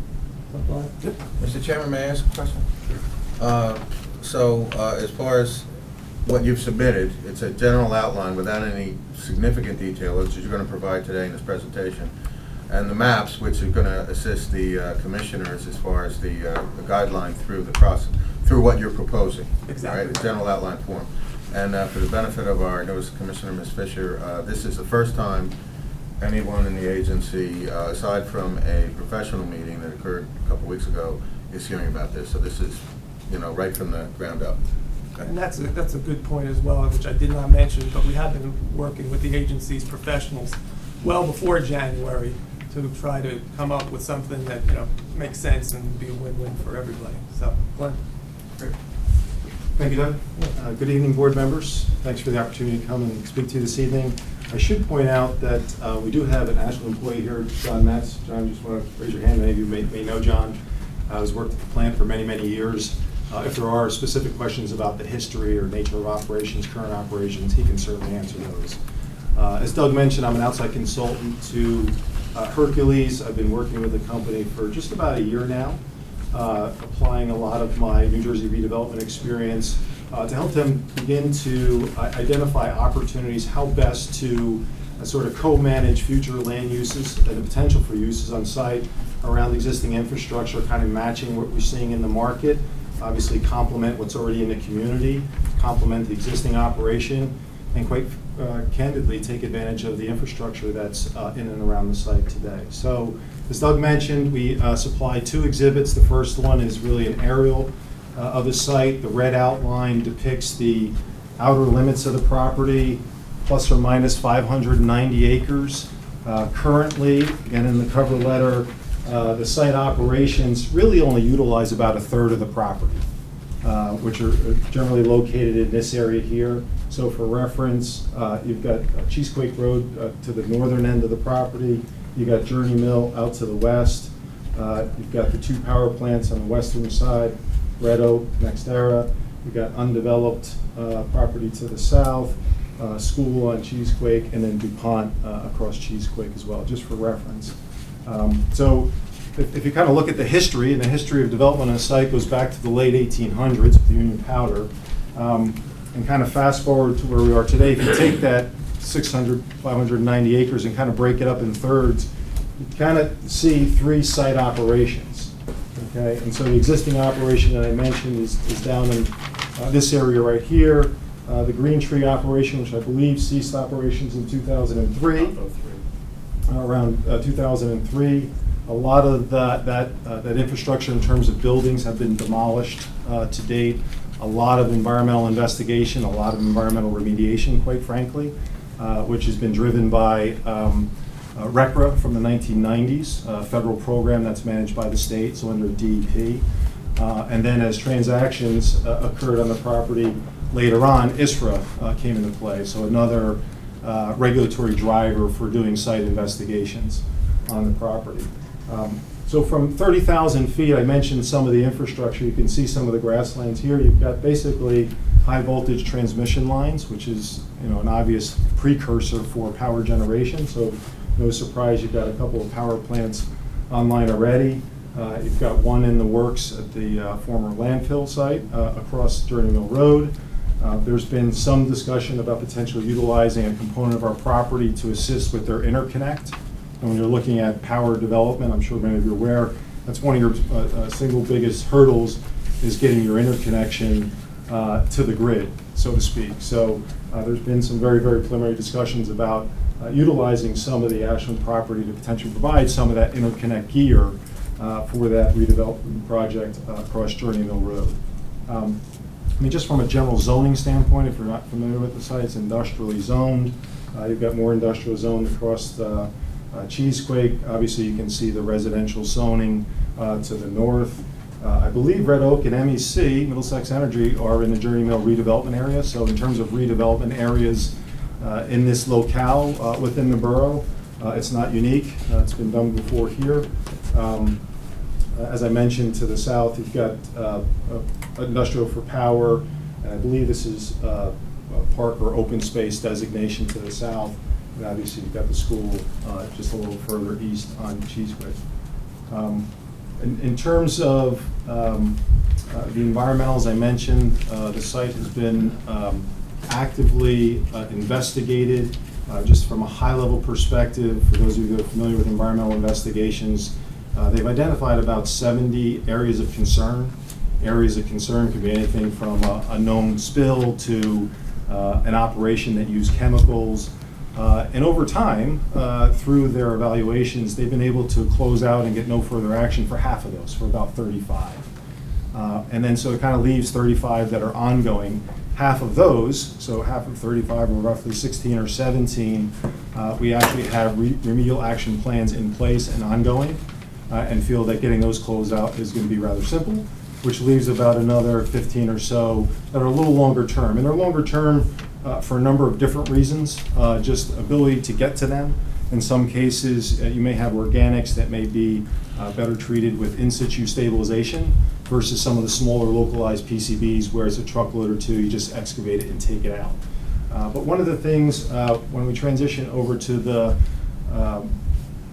Mr. Chairman, may I ask a question? As far as what you've submitted, it's a general outline without any significant detail, which you're going to provide today in this presentation, and the maps, which are going to assist the commissioners as far as the guideline through the process, through what you're proposing. Exactly. Right, the general outline form. And for the benefit of our newest commissioner, Ms. Fisher, this is the first time anyone in the agency, aside from a professional meeting that occurred a couple weeks ago, is hearing about this. So this is, right from the ground up. Okay. And that's a good point as well, which I did not mention, but we have been working with the agency's professionals well before January to try to come up with something that makes sense and be a win-win for everybody. So, Glenn. Great. Thank you, Doug. Good evening, board members. Thanks for the opportunity to come and speak to you this evening. I should point out that we do have an Ashland employee here, John Metz. John, you just want to raise your hand. Many of you may know John. He's worked at the plant for many, many years. If there are specific questions about the history or nature of operations, current operations, he can certainly answer those. As Doug mentioned, I'm an outside consultant to Hercules. I've been working with the company for just about a year now, applying a lot of my New Jersey redevelopment experience to help them begin to identify opportunities, how best to sort of co-manage future land uses and the potential for uses on site around existing infrastructure, kind of matching what we're seeing in the market, obviously complement what's already in the community, complement the existing operation, and quite candidly take advantage of the infrastructure that's in and around the site today. So, as Doug mentioned, we supply 2 exhibits. The first one is really an aerial of the site. The red outline depicts the outer limits of the property, plus or minus 590 acres. Currently, again in the cover letter, the site operations really only utilize about 1/3 of the property, which are generally located in this area here. So for reference, you've got Cheesequake Road to the northern end of the property. You've got Journey Mill out to the west. You've got the 2 power plants on the western side, Red Oak, NextEra. You've got undeveloped property to the south, school on Cheesequake, and then DuPont across Cheesequake as well, just for reference. So if you kind of look at the history, and the history of development on a site goes back to the late 1800s with the Union Powder, and kind of fast forward to where we are today, if you take that 590 acres and kind of break it up in thirds, you kind of see 3 site operations, okay? And so the existing operation that I mentioned is down in this area right here. The Green Tree operation, which I believe ceased operations in 2003, around 2003. A lot of that infrastructure in terms of buildings have been demolished to date. A lot of environmental investigation, a lot of environmental remediation, quite frankly, which has been driven by RECRA from the 1990s, a federal program that's managed by the state, so under DEP. And then as transactions occurred on the property later on, ISRA came into play, so another regulatory driver for doing site investigations on the property. So from 30,000 feet, I mentioned some of the infrastructure. You can see some of the grasslands here. You've got basically high voltage transmission lines, which is an obvious precursor for power generation. So no surprise, you've got a couple of power plants online already. You've got one in the works at the former landfill site across Journey Mill Road. There's been some discussion about potentially utilizing a component of our property to assist with their interconnect. And when you're looking at power development, I'm sure many of you are aware, that's one of your single biggest hurdles is getting your interconnection to the grid, so to speak. So there's been some very, very preliminary discussions about utilizing some of the Ashland property to potentially provide some of that interconnect gear for that redevelopment project across Journey Mill Road. I mean, just from a general zoning standpoint, if you're not familiar with the site, it's industrially zoned. You've got more industrial zoned across the Cheesequake. Obviously, you can see the residential zoning to the north. I believe Red Oak and MEC, Middlesex Energy, are in the Journey Mill redevelopment area. So in terms of redevelopment areas in this locale within the borough, it's not unique. It's been done before here. As I mentioned, to the south, you've got industrial for power, and I believe this is a park or open space designation to the south. And obviously, you've got the school just a little further east on Cheesequake. In terms of the environmental, as I mentioned, the site has been actively investigated. Just from a high-level perspective, for those of you that are familiar with environmental investigations, they've identified about 70 areas of concern. Areas of concern could be anything from a known spill to an operation that used chemicals. And over time, through their evaluations, they've been able to close out and get no further action for half of those, for about 35. And then so it kind of leaves 35 that are ongoing. Half of those, so half of 35 or roughly 16 or 17, we actually have remedial action plans in place and ongoing, and feel that getting those closed out is going to be rather simple. which leaves about another 15 or so that are a little longer term. And they're longer term for a number of different reasons, just ability to get to them. In some cases, you may have organics that may be better treated with in situ stabilization versus some of the smaller localized PCBs where it's a truckload or two, you just excavate it and take it out. But one of the things when we transition over to the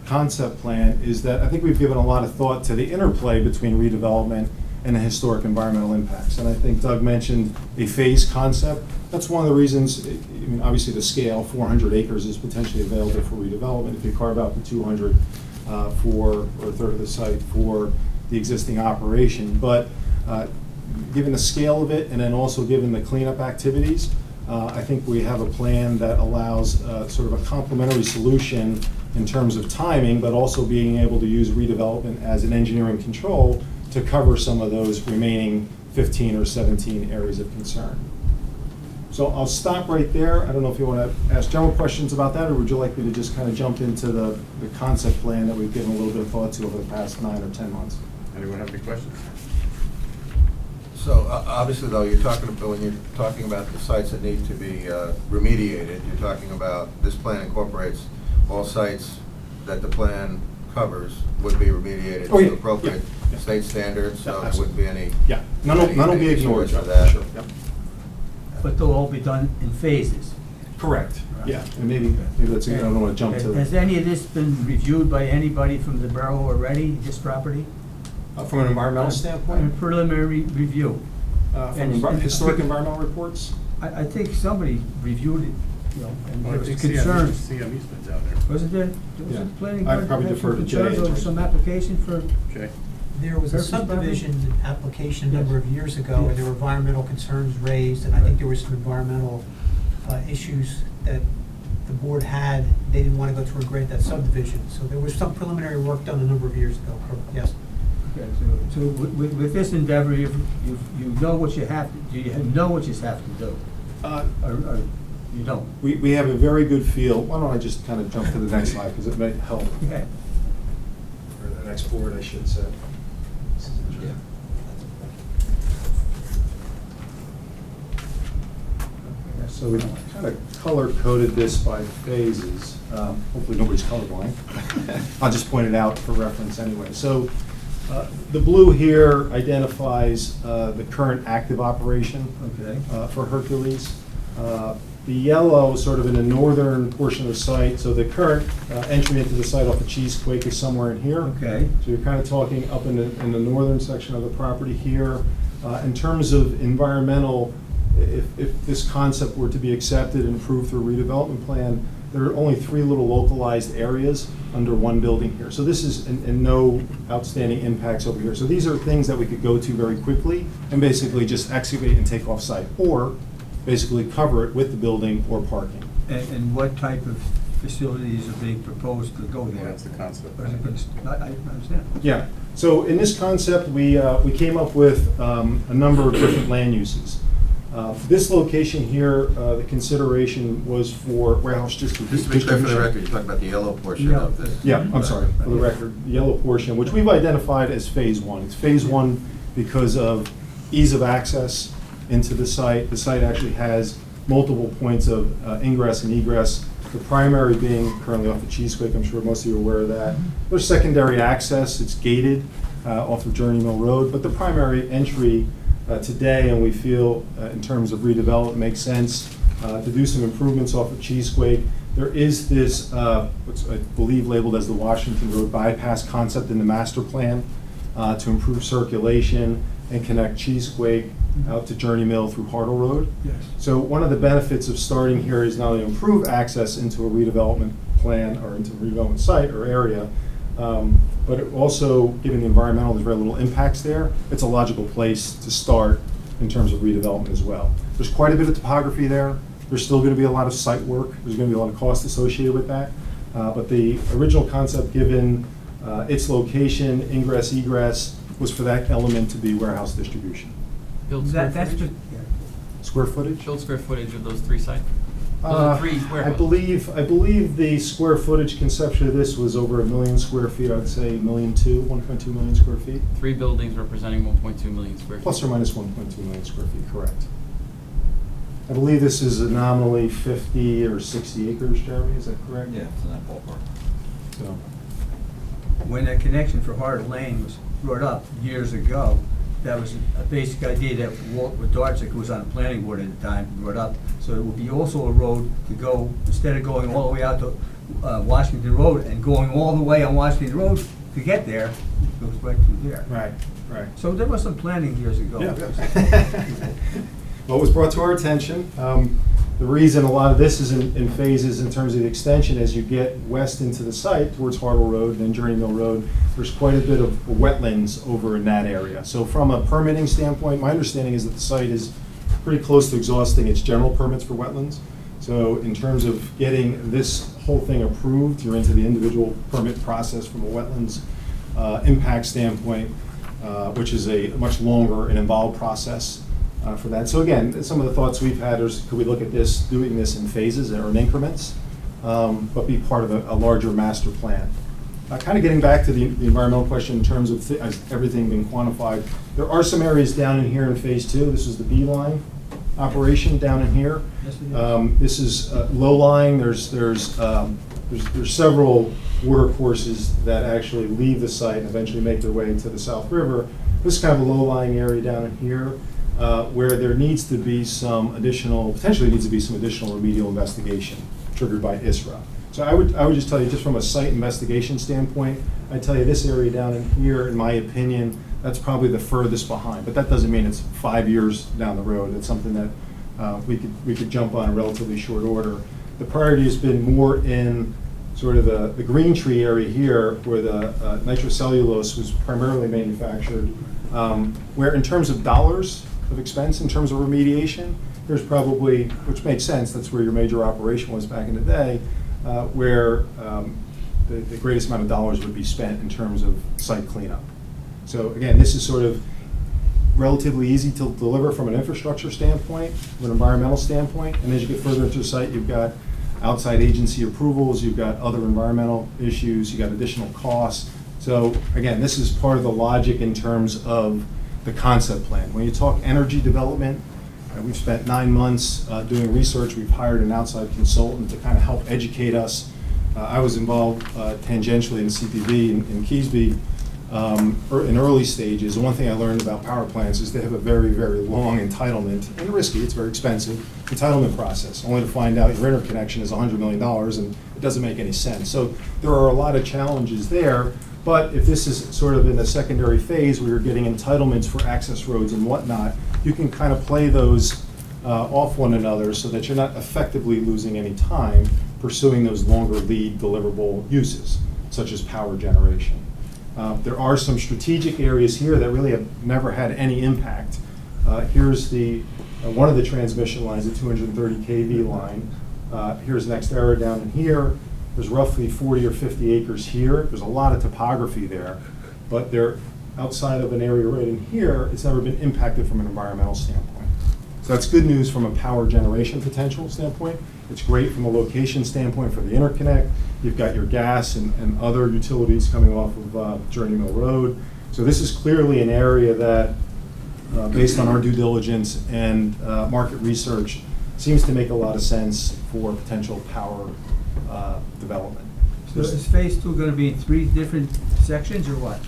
concept plan is that I think we've given a lot of thought to the interplay between redevelopment and the historic environmental impacts. And I think Doug mentioned a phase concept. That's one of the reasons, I mean, obviously the scale, 400 acres is potentially available for redevelopment. If you carve out the 200 or a third of the site for the existing operation. But given the scale of it and then also given the cleanup activities, I think we have a plan that allows sort of a complementary solution in terms of timing, but also being able to use redevelopment as an engineering control to cover some of those remaining 15 or 17 areas of concern. So I'll stop right there. I don't know if you want to ask general questions about that, or would you like me to just kind of jump into the concept plan that we've given a little bit of thought to over the past 9 or 10 months? Anyone have any questions? So obviously, though, you're talking about, when you're talking about the sites that need to be remediated, you're talking about this plan incorporates all sites that the plan covers would be remediated Oh, yeah. to appropriate Yeah. state standards, so Yeah, there wouldn't be any. Yeah, none will be ignored, For John, that. sure. Yep. But they'll all be done in phases. Correct, yeah, and maybe that's, I don't want to jump to. Has any of this been reviewed by anybody from the borough already, this property? From an environmental A standpoint, preliminary review. from historic environmental reports? I think somebody reviewed it, you know, and Well, there I was think concerns. CME's been down there. Wasn't there? Yeah. Was it planning I'd board probably had defer some to Jay concerns in over terms some of- application for? Jay? There was a Purchase property? subdivision application a number of years ago, Yes. and there were environmental concerns raised, and I think there were some environmental issues that the board had. They didn't want to go through and grade that subdivision, so there was some preliminary work done a number of years ago, yes. Okay, so with this endeavor, you know what you have to, you know what you have to do, or you don't? We have a very good feel. Why don't I just kind of jump to the next slide, because it might help. Okay. Or the next board, I should say. Yeah. So we kind of color-coded this by phases. Hopefully nobody's colorblind. I'll just point it out for reference anyway. So the blue here identifies the current active operation Okay. for Hercules. The yellow, sort of in the northern portion of the site, so the current entry into the site off of Cheesequake is somewhere in here. Okay. So you're kind of talking up in the northern section of the property here. In terms of environmental, if this concept were to be accepted and approved through a redevelopment plan, there are only 3 little localized areas under one building here. So this is, and no outstanding impacts over here. So these are things that we could go to very quickly and basically just excavate and take off site, or basically cover it with the building or parking. And what type of facilities are being proposed to go Yeah, there? that's the concept. Or is it gonna I understand. Yeah, so in this concept, we came up with a number of different land uses. This location here, the consideration was for warehouse distribution. Just to be clear for the record, you're talking about the yellow portion of this. Yeah, I'm sorry, for the record, the yellow portion, which we've identified as phase 1. It's phase 1 because of ease of access into the site. The site actually has multiple points of ingress and egress, the primary being currently off of Cheesequake. I'm sure most of you are aware of that. There's secondary access, it's gated off of Journey Mill Road, but the primary entry today, and we feel in terms of redevelopment, makes sense to do some improvements off of Cheesequake. There is this, what's I believe labeled as the Washington Road bypass concept in the master plan to improve circulation and connect Cheesequake out to Journey Mill through Hartle Road. Yes. So one of the benefits of starting here is not only improve access into a redevelopment plan or into a redevelopment site or area, but it also, given the environmental, there's very little impacts there. It's a logical place to start in terms of redevelopment as well. There's quite a bit of topography there. There's still going to be a lot of site work. There's going to be a lot of cost associated with that. But the original concept, given its location, ingress, egress, was for that element to be warehouse distribution. Build square That's footage? just, yeah. Square footage? Build square footage of those 3 sites? Those are 3 warehouses. I believe the square footage conceptually of this was over 1 million square feet. I'd say 1.2 million square feet, 3 buildings representing 1.2 million square feet. plus or minus 1.2 million square feet, correct. I believe this is a nominally 50 or 60 acres, Jeremy, is that correct? Yeah, it's in that ballpark. So, When that connection for Hart Lane was brought up years ago, that was a basic idea that Walt Wodarczyk, who was on the planning board at the time, brought up. So it would be also a road to go, instead of going all the way out to Washington Road and going all the way on Washington Road to get there, it goes right through there. right. So there was some planning years ago. Yeah. What was brought to our attention, the reason a lot of this is in phases in terms of the extension, as you get west into the site towards Hartle Road and then Journey Mill Road, there's quite a bit of wetlands over in that area. So from a permitting standpoint, my understanding is that the site is pretty close to exhausting its general permits for wetlands. So in terms of getting this whole thing approved, you're into the individual permit process from a wetlands impact standpoint, which is a much longer and involved process. For that. So again, some of the thoughts we've had is, could we look at this, doing this in phases or in increments, but be part of a larger master plan. Kind of getting back to the environmental question in terms of everything being quantified, there are some areas down in here in phase 2. This is the B line operation down in here. Yes, it is. This is low lying. There's several water courses that actually leave the site and eventually make their way into the South River. This is kind of a low lying area down in here. Where there needs to be potentially needs to be some additional remedial investigation triggered by ISRA. So I would just tell you, just from a site investigation standpoint, I'd tell you this area down in here, in my opinion, that's probably the furthest behind. But that doesn't mean it's 5 years down the road. It's something that we could jump on in relatively short order. The priority has been more in sort of the green tree area here, where the nitrocellulose was primarily manufactured, where in terms of dollars of expense, in terms of remediation, there's probably, which makes sense, that's where your major operation was back in the day, where the greatest amount of dollars would be spent in terms of site cleanup. So again, this is sort of relatively easy to deliver from an infrastructure standpoint, from an environmental standpoint, and as you get further into the site, you've got outside agency approvals, you've got other environmental issues, you've got additional costs. So again, this is part of the logic in terms of the concept plan. When you talk energy development, we've spent 9 months doing research. We've hired an outside consultant to kind of help educate us. I was involved tangentially in CPB in Keesby in early stages. And one thing I learned about power plants is they have a very, very long entitlement, and risky, it's very expensive, entitlement process, only to find out your interconnection is $100 million and it doesn't make any sense. So there are a lot of challenges there. But if this is sort of in the secondary phase where you're getting entitlements for access roads and whatnot, you can kind of play those off one another so that you're not effectively losing any time pursuing those longer lead deliverable uses, such as power generation. There are some strategic areas here that really have never had any impact. Here's one of the transmission lines, the 230 kV line. Here's NextEra down in here. There's roughly 40 or 50 acres here. There's a lot of topography there, but they're outside of an area right in here. It's never been impacted from an environmental standpoint. So that's good news from a power generation potential standpoint. It's great from a location standpoint for the interconnect. You've got your gas and other utilities coming off of Journey Mill Road. So this is clearly an area that, based on our due diligence and market research, seems to make a lot of sense for potential power development. So is phase 2 going to be in 3 different sections or what?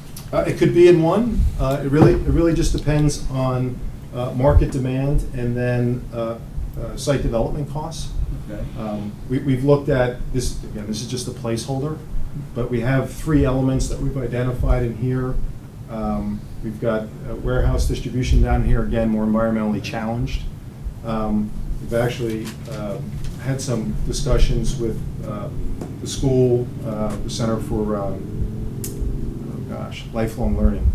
It could be in one. It really just depends on market demand and then site development costs. Okay. We've looked at this, again, this is just a placeholder, but we have 3 elements that we've identified in here. We've got warehouse distribution down here, again, more environmentally challenged. We've actually had some discussions with the school, the Center for Lifelong Learning,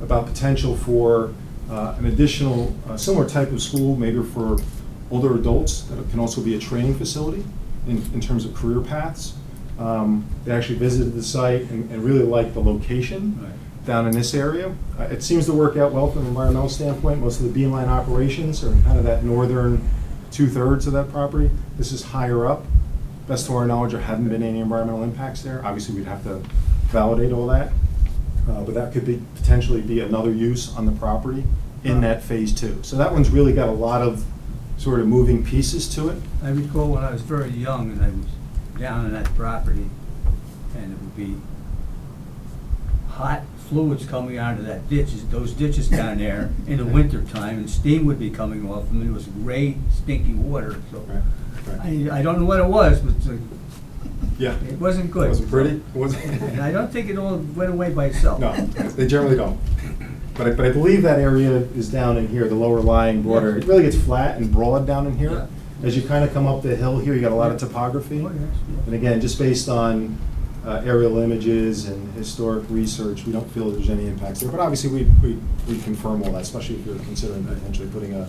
about potential for an additional similar type of school, maybe for older adults, that can also be a training facility in terms of career paths. They actually visited the site and really liked the location. Right. Down in this area. It seems to work out well from an environmental standpoint. Most of the beamline operations are in kind of that northern 2/3 of that property. This is higher up. Best to our knowledge, there haven't been any environmental impacts there. Obviously, we'd have to validate all that. But that could potentially be another use on the property in that phase 2. So that one's really got a lot of sort of moving pieces to it. I recall when I was very young and I was down on that property, and it would be hot fluids coming out of that ditches, those ditches down there in the winter time, and steam would be coming off them, and it was gray, stinky water, so. Right. I don't know what it was, but Yeah. it wasn't good. It wasn't pretty? It And wasn't? I don't think it all went away by itself. No, they generally don't. But I believe that area is down in here, the lower lying border. It really gets flat and broad down in here. Yeah. As you kind of come up the hill here, you got a lot of topography. Oh, yes, yeah. And again, just based on aerial images and historic research, we don't feel there's any impacts there. But obviously, we confirm all that, especially if you're considering potentially putting a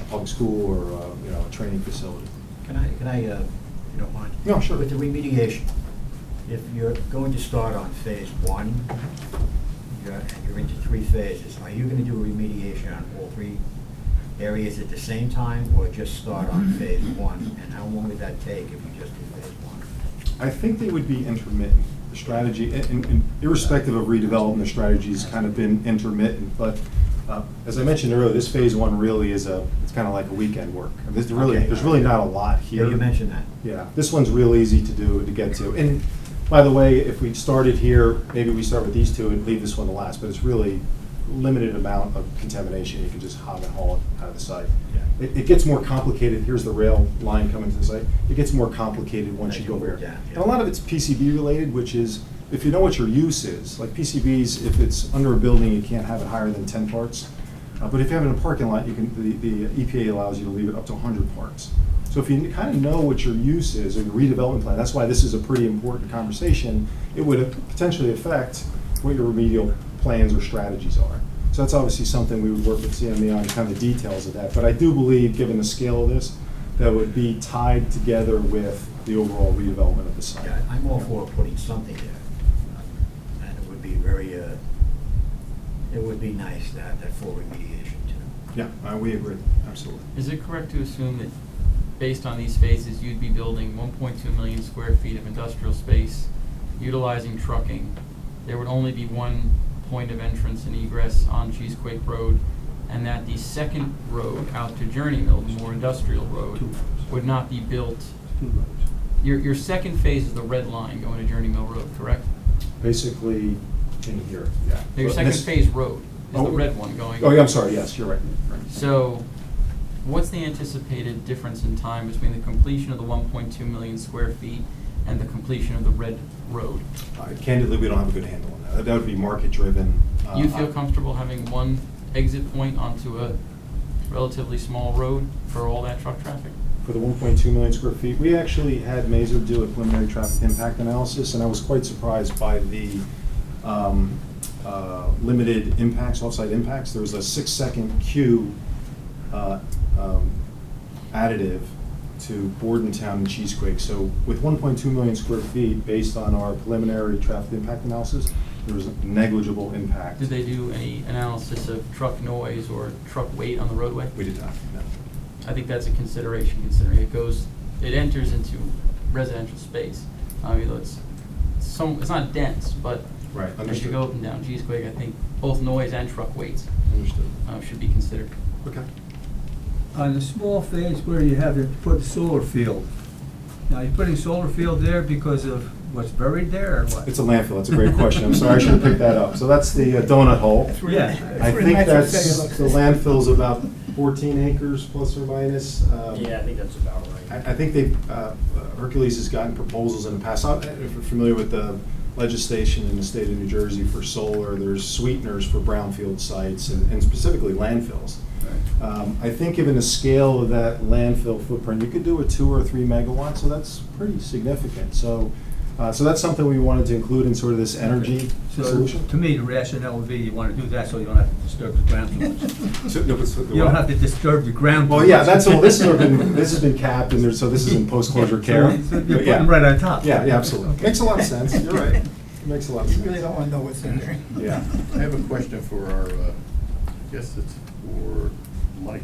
public school or a training facility. Can I, if you don't mind? No, sure. With the remediation, if you're going to start on phase 1, you're into 3 phases, are you gonna do a remediation on all 3 areas at the same time, or just start on phase 1? And how long would that take if you just do phase 1? I think they would be intermittent. The strategy, and irrespective of redevelopment, the strategy's kind of been intermittent. But as I mentioned earlier, this phase 1 really is it's kind of like a weekend work. There's really not a lot here. Yeah, you mentioned that. Yeah, this one's real easy to get to. And by the way, if we started here, maybe we start with these 2 and leave this one to last. But it's really limited amount of contamination. You can just hog and haul it out of the site. Yeah. It gets more complicated. Here's the rail line coming to the site. It gets more complicated once As you you go move there. down, yeah. And a lot of it's PCB related, which is, if you know what your use is, like PCBs, if it's under a building, you can't have it higher than 10 parts. But if you have it in a parking lot, you can. The EPA allows you to leave it up to 100 parts. So if you kind of know what your use is, or your redevelopment plan, that's why this is a pretty important conversation. It would potentially affect what your remedial plans or strategies are. So that's obviously something we would work with CME on, kind of the details of that. But I do believe, given the scale of this, that would be tied together with the overall redevelopment of the site. Yeah, I'm all for putting something there. And it would be it would be nice to have that full remediation too. Yeah, we agree, absolutely. Is it correct to assume that, based on these phases, you'd be building 1.2 million square feet of industrial space, utilizing trucking? There would only be one point of entrance and egress on Cheesequake Road, and that the second road out to Journey Mill, the more industrial road, would not be built. 2 roads. Your second phase is the red line going to Journey Mill Road, correct? Basically, in here, yeah. Your But second this- phase road is Oh, the red one going. Oh, yeah, I'm sorry, yes, you're right. So, what's the anticipated difference in time between the completion of the 1.2 million square feet and the completion of the red road? Candidly, we don't have a good handle on that. That would be market-driven. You feel comfortable having one exit point onto a relatively small road for all that truck traffic? For the 1.2 million square feet, we actually had Mazer do a preliminary traffic impact analysis, and I was quite surprised by the limited impacts, off-site impacts. There was a 6-second queue additive to Bordentown and Cheesequake. So with 1.2 million square feet, based on our preliminary traffic impact analysis, there was a negligible impact. Did they do any analysis of truck noise or truck weight on the roadway? We did not, no. I think that's a consideration, considering it enters into residential space. Though it's not dense, but Right, as you understood. go up and down Cheesequake, I think both noise and truck weights Understood. should be considered. Okay. On the small phase where you have to put a solar field, now you're putting solar field there because of what's buried there, or what? It's a landfill, that's a great question. I'm sorry, I should have picked that up. So that's the donut hole. Yeah. I think the landfill's about 14 acres plus or minus. Yeah, I think that's about right. I think Hercules has gotten proposals in the past. If you're familiar with the legislation in the state of New Jersey for solar, there's sweeteners for brownfield sites and specifically landfills. I think given the scale of that landfill footprint, you could do a 2 or 3 megawatts, so that's pretty significant. So that's something we wanted to include in sort of this energy So, solution. to me, the rationale would be you want to do that so you don't have to disturb the ground too much. So, no, but You don't have to disturb the ground too Well, yeah, much. that's all. This has been capped, and so this is in post-closure care. So you're But putting yeah. them right on top. Yeah, yeah, absolutely. Makes a lot of sense. You're right. It makes a lot of sense. You really don't want to know what's in there. Yeah. I have a question for our, I guess it's for Mike.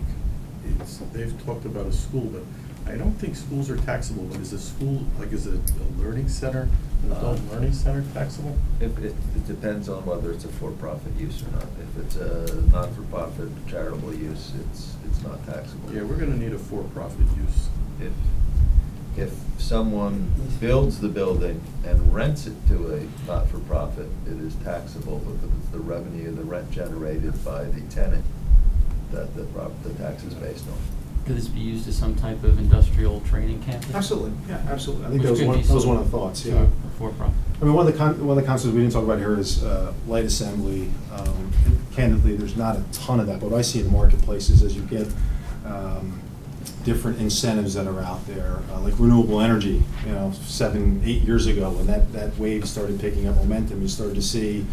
they've talked about a school, but I don't think schools are taxable, but is a school, like, is a learning center, an adult learning center taxable? It depends on whether it's a for-profit use or not. If it's a not-for-profit charitable use, it's not taxable. Yeah, we're gonna need a for-profit use. If someone builds the building and rents it to a not-for-profit, it is taxable, but it's the revenue, the rent generated by the tenant that the tax is based on. Could this be used as some type of industrial training campus? Absolutely, yeah, absolutely. I think Which that could be was one sold of the thoughts, to yeah. a for-profit. I mean, one of the concepts we didn't talk about here is light assembly. And candidly, there's not a ton of that, but what I see in the marketplace is as you get different incentives that are out there, like renewable energy, 7, 8 years ago, when that wave started picking up momentum, you started to see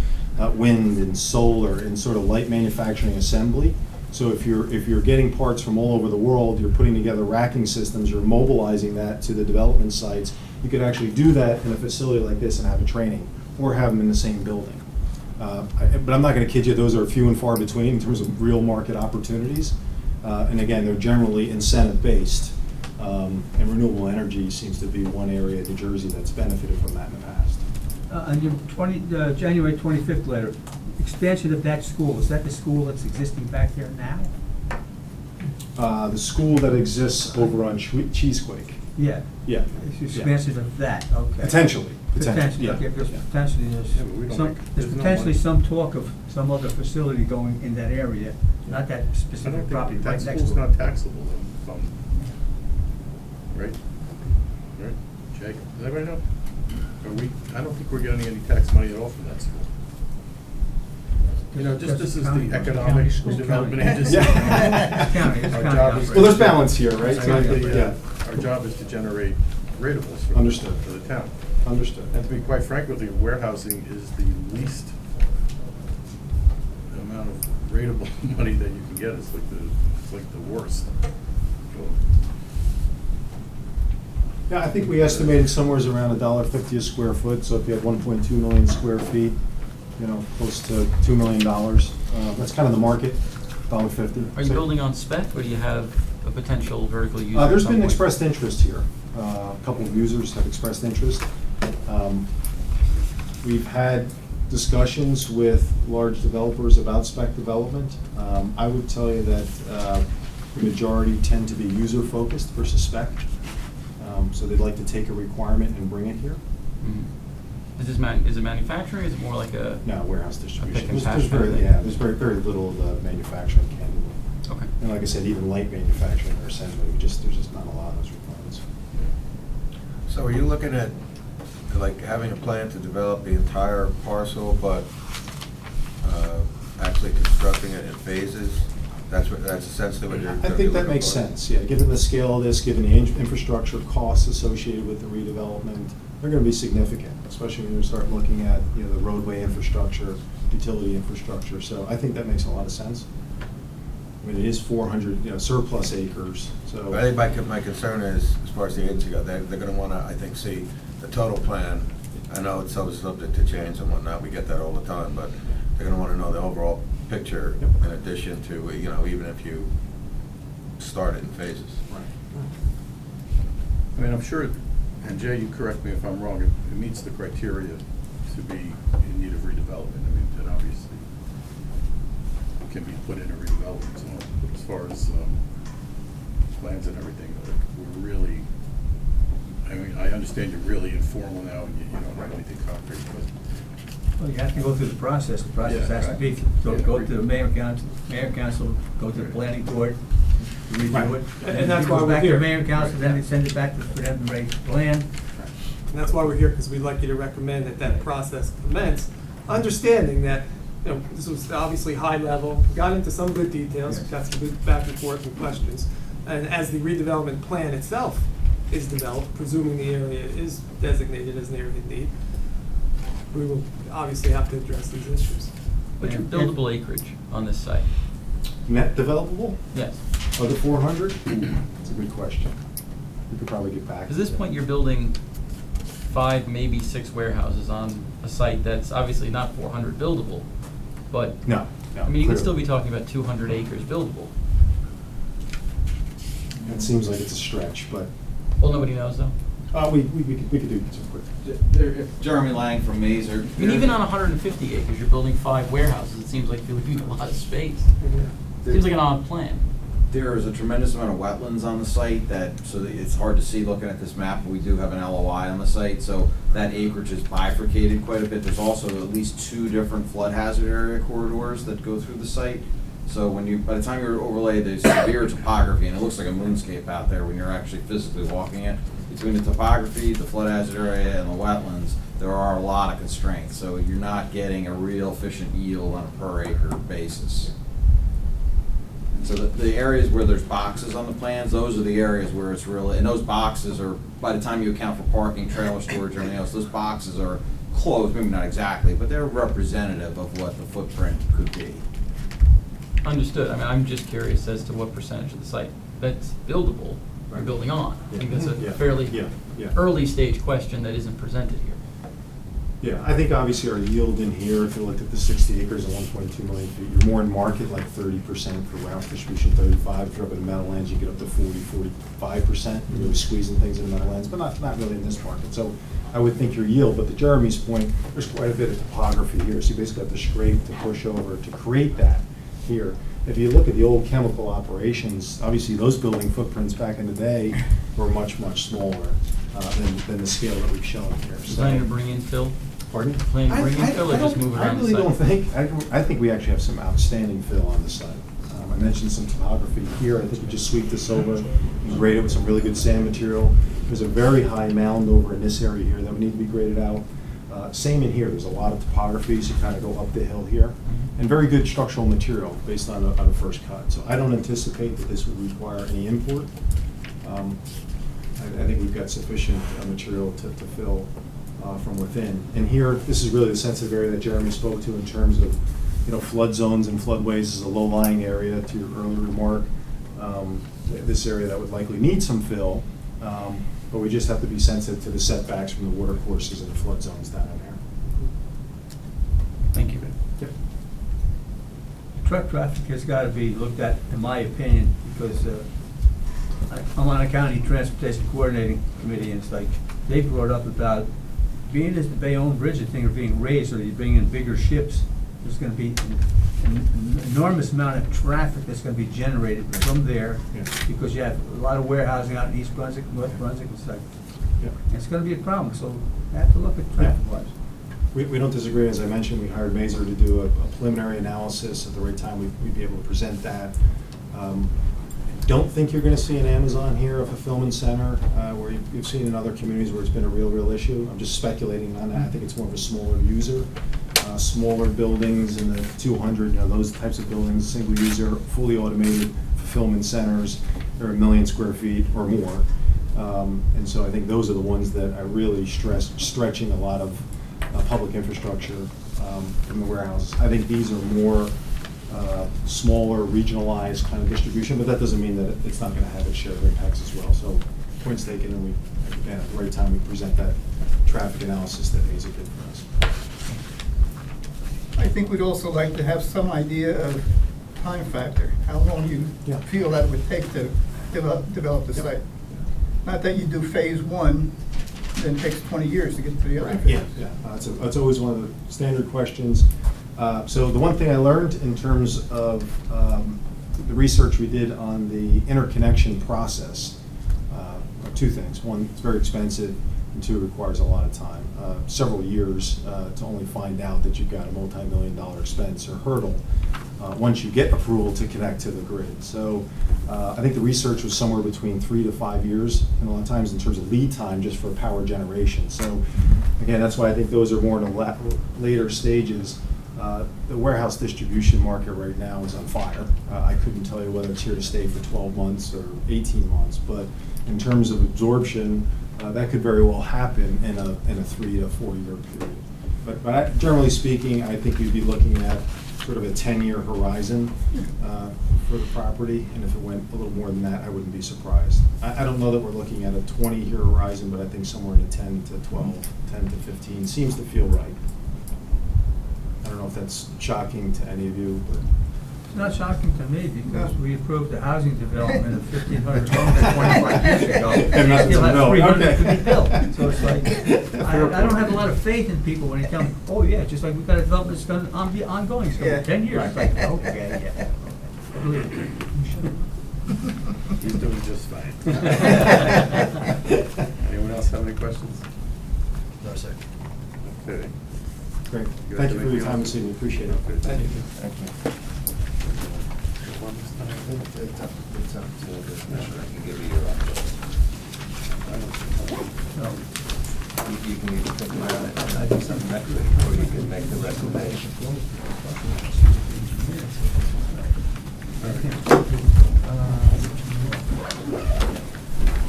wind and solar and sort of light manufacturing assembly. So if you're getting parts from all over the world, you're putting together racking systems, you're mobilizing that to the development sites, you could actually do that in a facility like this and have a training, or have them in the same building. But I'm not going to kid you, those are few and far between in terms of real market opportunities. And again, they're generally incentive-based. And renewable energy seems to be one area of New Jersey that's benefited from that in the past. On your January 25th letter, expansion of that school, is that the school that's existing back there now? The school that exists over on Cheesequake. Yeah. Yeah. It's expansion of that, okay. Potentially, Potentially, yeah. okay, because Yeah. potentially Yeah, but we don't there's make- there's there's no potentially money. some talk of some other facility going in that area, not that I don't specific property, think right that next school's to it. not taxable, right? Right, Jake, does everybody know? I don't think we're getting any tax money at all from that school. Just this is County- the economic county school, development county. agency. It's county, it's Our county job is- operation. Well, there's balance here, right? I So, think yeah. our job is to generate ratables for Understood. for the town. Understood. And to be quite frank with you, warehousing is the least amount of ratable money that you can get. It's like the worst. Yeah, I think we estimated somewhere around $1.50 a square foot, so if you have 1.2 million square feet, close to $2 million. That's kind of the market, $1.50. Are you building on spec, or do you have a potential vertical user? at There's some been point? expressed interest here. A couple of users have expressed interest. We've had discussions with large developers about spec development. I would tell you that the majority tend to be user-focused versus spec. So they'd like to take a requirement and bring it here. Mhm. Is it manufacturing, or is it more like a? No, warehouse distribution. and There's pack very, kind of thing. yeah, there's very little of the manufacturing, candidly. Okay. And like I said, even light manufacturing or assembly, there's just not a lot of those requirements. So are you looking at, like, having a plan to develop the entire parcel, but actually constructing it in phases? That's essentially what you're. I think that makes sense, yeah. Given the scale of this, given the infrastructure costs associated with the redevelopment, they're gonna be significant, especially when you start looking at, the roadway infrastructure, utility infrastructure. So I think that makes a lot of sense. I mean, it is 400, surplus acres, so. I think my concern is, as far as the agency goes, they're gonna wanna, I think, see the total plan. I know it's always subject to change and whatnot, we get that all the time, but they're gonna wanna know the overall picture in addition to, even if you start it in phases. Right. I mean, I'm sure, and Jay, you correct me if I'm wrong, it meets the criteria to be in need of redevelopment. I mean, that obviously can be put in a redevelopment zone, but as far as plans and everything, we're really, I mean, I understand you're really informal now and you don't have anything concrete, but Well, you have to go through the process. The process Yeah, has to right. be, go to the mayor council, go to the planning board, review it. And that's it why goes we're back to here. the mayor council, then they send it back for them to raise the plan. And that's why we're here, because we'd like you to recommend that process commence, understanding that, this was obviously high level, got into some good details, got some good back and forth and questions. And as the redevelopment plan itself is developed, presuming the area is designated as an area of need, we will obviously have to address these issues. What's your buildable acreage on this site? Net developable? Yes. Of the 400? That's a good question. We could probably get back. At this point, you're building 5, maybe 6 warehouses on a site that's obviously not 400 buildable, but. No. I mean, you could clearly. still be talking about 200 acres buildable. It seems like it's a stretch, but Well, nobody knows though. we could do some quick. Jeremy Lang from Mazer. I mean, even on 150 acres, you're building 5 warehouses, it seems like you're leaving a lot of space. Seems like an odd plan. There is a tremendous amount of wetlands on the site so that it's hard to see looking at this map, but we do have an LOI on the site, so that acreage is bifurcated quite a bit. There's also at least 2 different flood hazard area corridors that go through the site. So by the time you overlay the severe topography, and it looks like a moonscape out there when you're actually physically walking it, between the topography, the flood hazard area, and the wetlands, there are a lot of constraints. So you're not getting a real efficient yield on a per acre basis. So the areas where there's boxes on the plans, those are the areas where it's really, and those boxes are, by the time you account for parking, trailer storage, or anything else, those boxes are close, maybe not exactly, but they're representative of what the footprint could be. Understood. I mean, I'm just curious as to what percentage of the site that's buildable you're building on. I think that's a Yeah. fairly Yeah. early stage question that isn't presented here. Yeah, I think obviously our yield in here, if you looked at the 60 acres and 1.2 million feet, you're more in market like 30% for warehouse distribution, 35. If you're up in the Meadowlands, you get up to 45%. You're really squeezing things in the Meadowlands, but not really in this market. So I would think your yield, but to Jeremy's point, there's quite a bit of topography here. So you basically have to scrape to push over to create that here. If you look at the old chemical operations, obviously those building footprints back in the day were much, much smaller than the scale that we've shown here. So, Planning to bring in fill? pardon? Planning to bring in fill or just move it around the site? I really don't think, I think we actually have some outstanding fill on the site. I mentioned some topography here. I think we just sweep this over and grade it with some really good sand material. There's a very high mound over in this area here that would need to be graded out. Same in here. There's a lot of topography, so you kind of go up the hill here. And very good structural material based on a first cut. So I don't anticipate that this would require any import. I think we've got sufficient material to fill from within. And here, this is really the sensitive area that Jeremy spoke to in terms of, flood zones and floodways is a low-lying area, to your earlier remark. This area that would likely need some fill, but we just have to be sensitive to the setbacks from the water courses and the flood zones down in there. Thank you. Yep. Truck traffic has got to be looked at, in my opinion, because I'm on a county transportation coordinating committee, and it's like, they brought up about, being as the Bayonne Bridge and thing are being raised, or you bring in bigger ships, there's going to be an enormous amount of traffic that's going to be generated from there, Yeah. because you have a lot of warehousing out in East Brunswick, North Brunswick, it's like, Yeah. it's going to be a problem, so we have to look at traffic-wise. We don't disagree. As I mentioned, we hired Mazer to do a preliminary analysis. At the right time, we'd be able to present that. I don't think you're going to see an Amazon here, a fulfillment center, where you've seen in other communities where it's been a real issue. I'm just speculating on that. I think it's more of a smaller user. Smaller buildings in the 200, those types of buildings, single user, fully automated fulfillment centers, they're 1 million square feet or more. And so I think those are the ones that are really stretching a lot of public infrastructure from the warehouses. I think these are more smaller, regionalized kind of distribution, but that doesn't mean that it's not going to have its share of impacts as well. So point's taken, and again, at the right time, we present that traffic analysis that Mazer did for us. I think we'd also like to have some idea of time factor, how long you feel that would take to develop the site. Not that you do phase 1, then it takes 20 years to get to the other phase. Yeah. That's always one of the standard questions. So the one thing I learned in terms of the research we did on the interconnection process are 2 things. One, it's very expensive, and 2, it requires a lot of time. Several years to only find out that you've got a multi-million-dollar expense or hurdle once you get approval to connect to the grid. So I think the research was somewhere between 3 to 5 years, and a lot of times in terms of lead time just for power generation. So again, that's why I think those are more in the later stages. The warehouse distribution market right now is on fire. I couldn't tell you whether it's here to stay for 12 months or 18 months, but in terms of absorption, that could very well happen in a 3 to 4 year period. But generally speaking, I think you'd be looking at sort of a 10-year horizon for the property, and if it went a little more than that, I wouldn't be surprised. I don't know that we're looking at a 20-year horizon, but I think somewhere in the 10 to 12, 10 to 15 seems to feel right. I don't know if that's shocking to any of you, but not shocking to me because we approved a housing development of 1,500 homes 25 years ago. And nothing Still to have build. 300 to Okay. be built. So it's like, I don't have a lot of faith in people when they tell me, oh yeah, just like we've got a development that's going to be ongoing, it's going to Yeah. be 10 years. It's like, okay, yeah. Believe me. He's doing just fine. Anyone else have any questions? No, sir. Okay. Great. You Thank have you to for make your time the- this evening, appreciate it. Okay, thank you. Thank you. It's up to the commissioner, I can give you your options. You can either think about it, and I do something next week, or you can make the recommendation.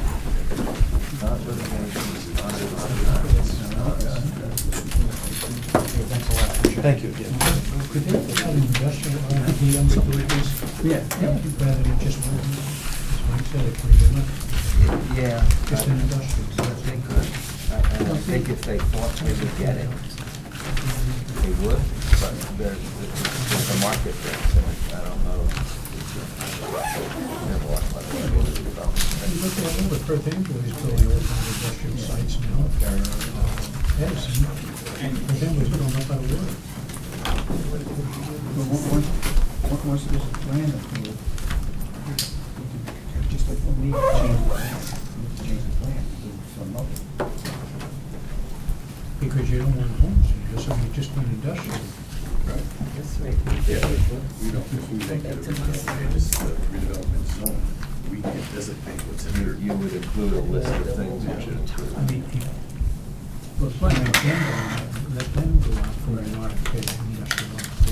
Not really anything on it. Thank you. Could they have an industrial R&D on something like this? Yeah. Rather than just one, that's what I said, it could be enough. Yeah. Just an industrial. They could. I think if they thought they would get it, they would, but there's a market there, so I don't know. Never watched much of it. You look at all the Perth Amboys building all kinds of industrial sites now. Edison, Perth Amboys don't know how to work. Once there's a plan approved, Just like we need to change the plan. We need to change the plan to some other. because you don't want homes, so you just want industrial. Right. Yeah, we don't, if we make it a redevelopment zone, we can designate what's in there. You would include a list of things you should include. I mean, well, fine, let them go out for an RFP, industrial RFP.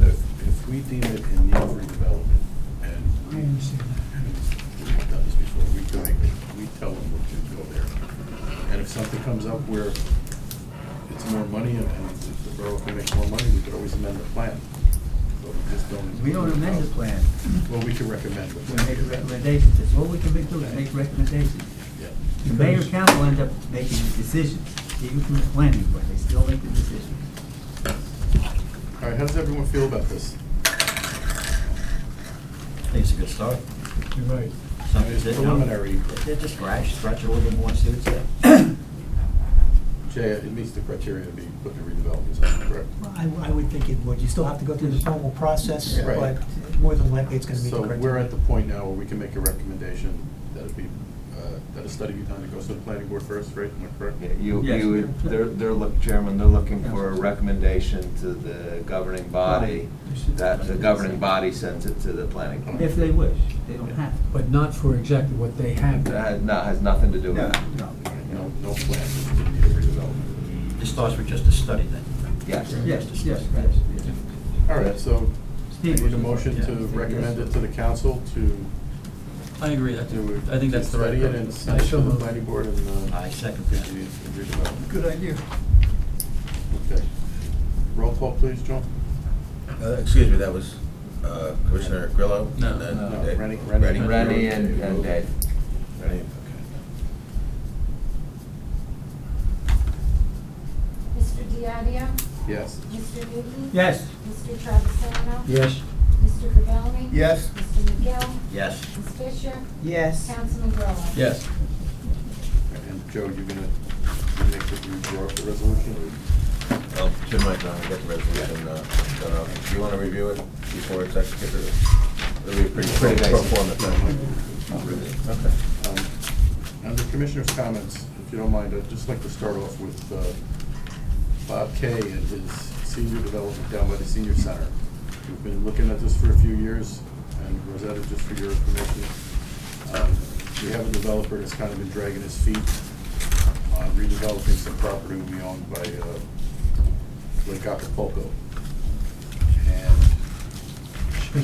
If we deem it in need of redevelopment, and I understand that. we've done this before, we can make it, we tell them what to go there. And if something comes up where it's more money and the borough can make more money, we could always amend the plan. But we just don't. We don't amend the plan. Well, we can recommend. We make recommendations. That's all we can do is make recommendations. Yeah. The mayor and council end up making the decisions, even from the planning board, they still make the decisions. All right, how does everyone feel about this? I think it's a good start. You're right. Something It's that, preliminary. They're just scratch a little bit more, see what's there. Jay, it meets the criteria to be put in a redevelopment zone, correct? I would think it would. You still have to go through the formal process, Yeah. Right. but more than likely it's gonna meet the So criteria. we're at the point now where we can make a recommendation that it be, that a study be done that goes to the planning board first, right? Am I correct? Yeah, you Yes. would, Chairman, they're looking for a recommendation to the governing body, that the governing body sends it to the planning board. If they wish, they don't have to. But not for exactly what they have. That has nothing to do with it. No plan, just need a redevelopment. It starts with just a study then. Yes. Yes, yes, yes, yes. All right, so I Steve, need a motion to yeah. recommend it to the council to I agree, that's, to. I think that's the right. Study it and send it to the planning board and, I second get that. the redevelopment. Good idea. Okay. Roll call, please, John? Excuse me, that was Commissioner Grillo? No. and then No, Dave? Rennie. Rennie and Dave. Rennie, okay. Mr. Diadio? Yes. Mr. Newton? Yes. Mr. Travisano? Yes. Mr. Gabelli? Yes. Mr. McGill? Yes. Ms. Fisher? Yes. Councilman Grillo? Yes. And Joe, you're gonna make the, you draw up the resolution, or? Well, Jim might not get the resolution, do you want to review it before it's executed? It'll be pretty pro forma thing. Okay. Under Commissioner's comments, if you don't mind, I'd just like to start off with Bob Kay and his senior development down by the senior center. We've been looking at this for a few years, and Rosetta, just for your information, we have a developer that's kind of been dragging his feet on redeveloping some property we own by Lake Acapulco. And you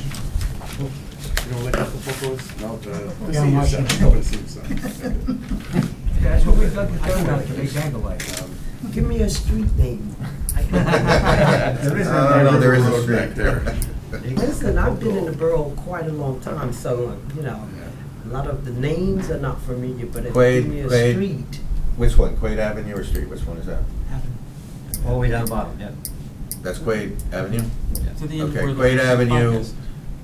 know what Lake Acapulco is? No, the Yeah, senior I'm center. watching. No, the senior center. That's what we got to talk about, to make Agawite. Give me a street name. There is a- No, there is a road street. back there. Listen, I've been in the borough quite a long time, so, you know, a lot of the names are not familiar, but if you give me a Quaid. street. Which one, Quaid Avenue or Street, which one is that? All the way down the bottom, yeah. That's Quaid Avenue? To the end Okay, where the Quaid Avenue, park is.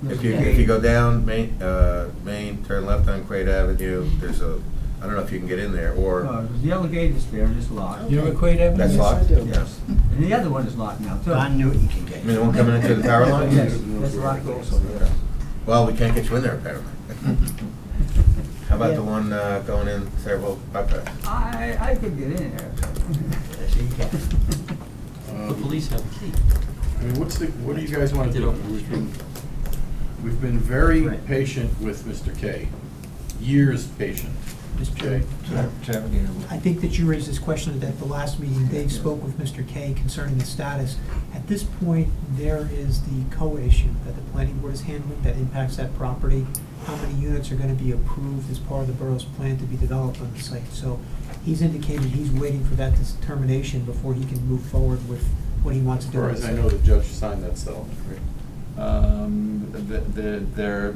if you go down Main, turn left on Quaid Avenue, there's a, I don't know if you can get in there, or, The yellow gate is there, and it's locked. You know what Quaid Avenue that's is? locked? Yes. And the other one is locked now, too. Don Newton can get I mean, the one coming into the power line? Yes, that's locked also, yes. Well, we can't get you in there apparently. How about the one going in Saraville bypass? I could get in there. Yes, you can. The police have a key. I mean, what do you guys want to Did do? open. We've been very Right. patient with Mr. K, years patient. Mr. Okay. Chairman, I think that you raised this question at the last meeting. Dave spoke with Mr. K concerning the status. At this point, there is the COA issue that the planning board is handling that impacts that property. How many units are going to be approved as part of the borough's plan to be developed on the site? So he's indicated he's waiting for that determination before he can move forward with what he wants to As do. far with as the I site. know, the judge signed that settlement, right? Their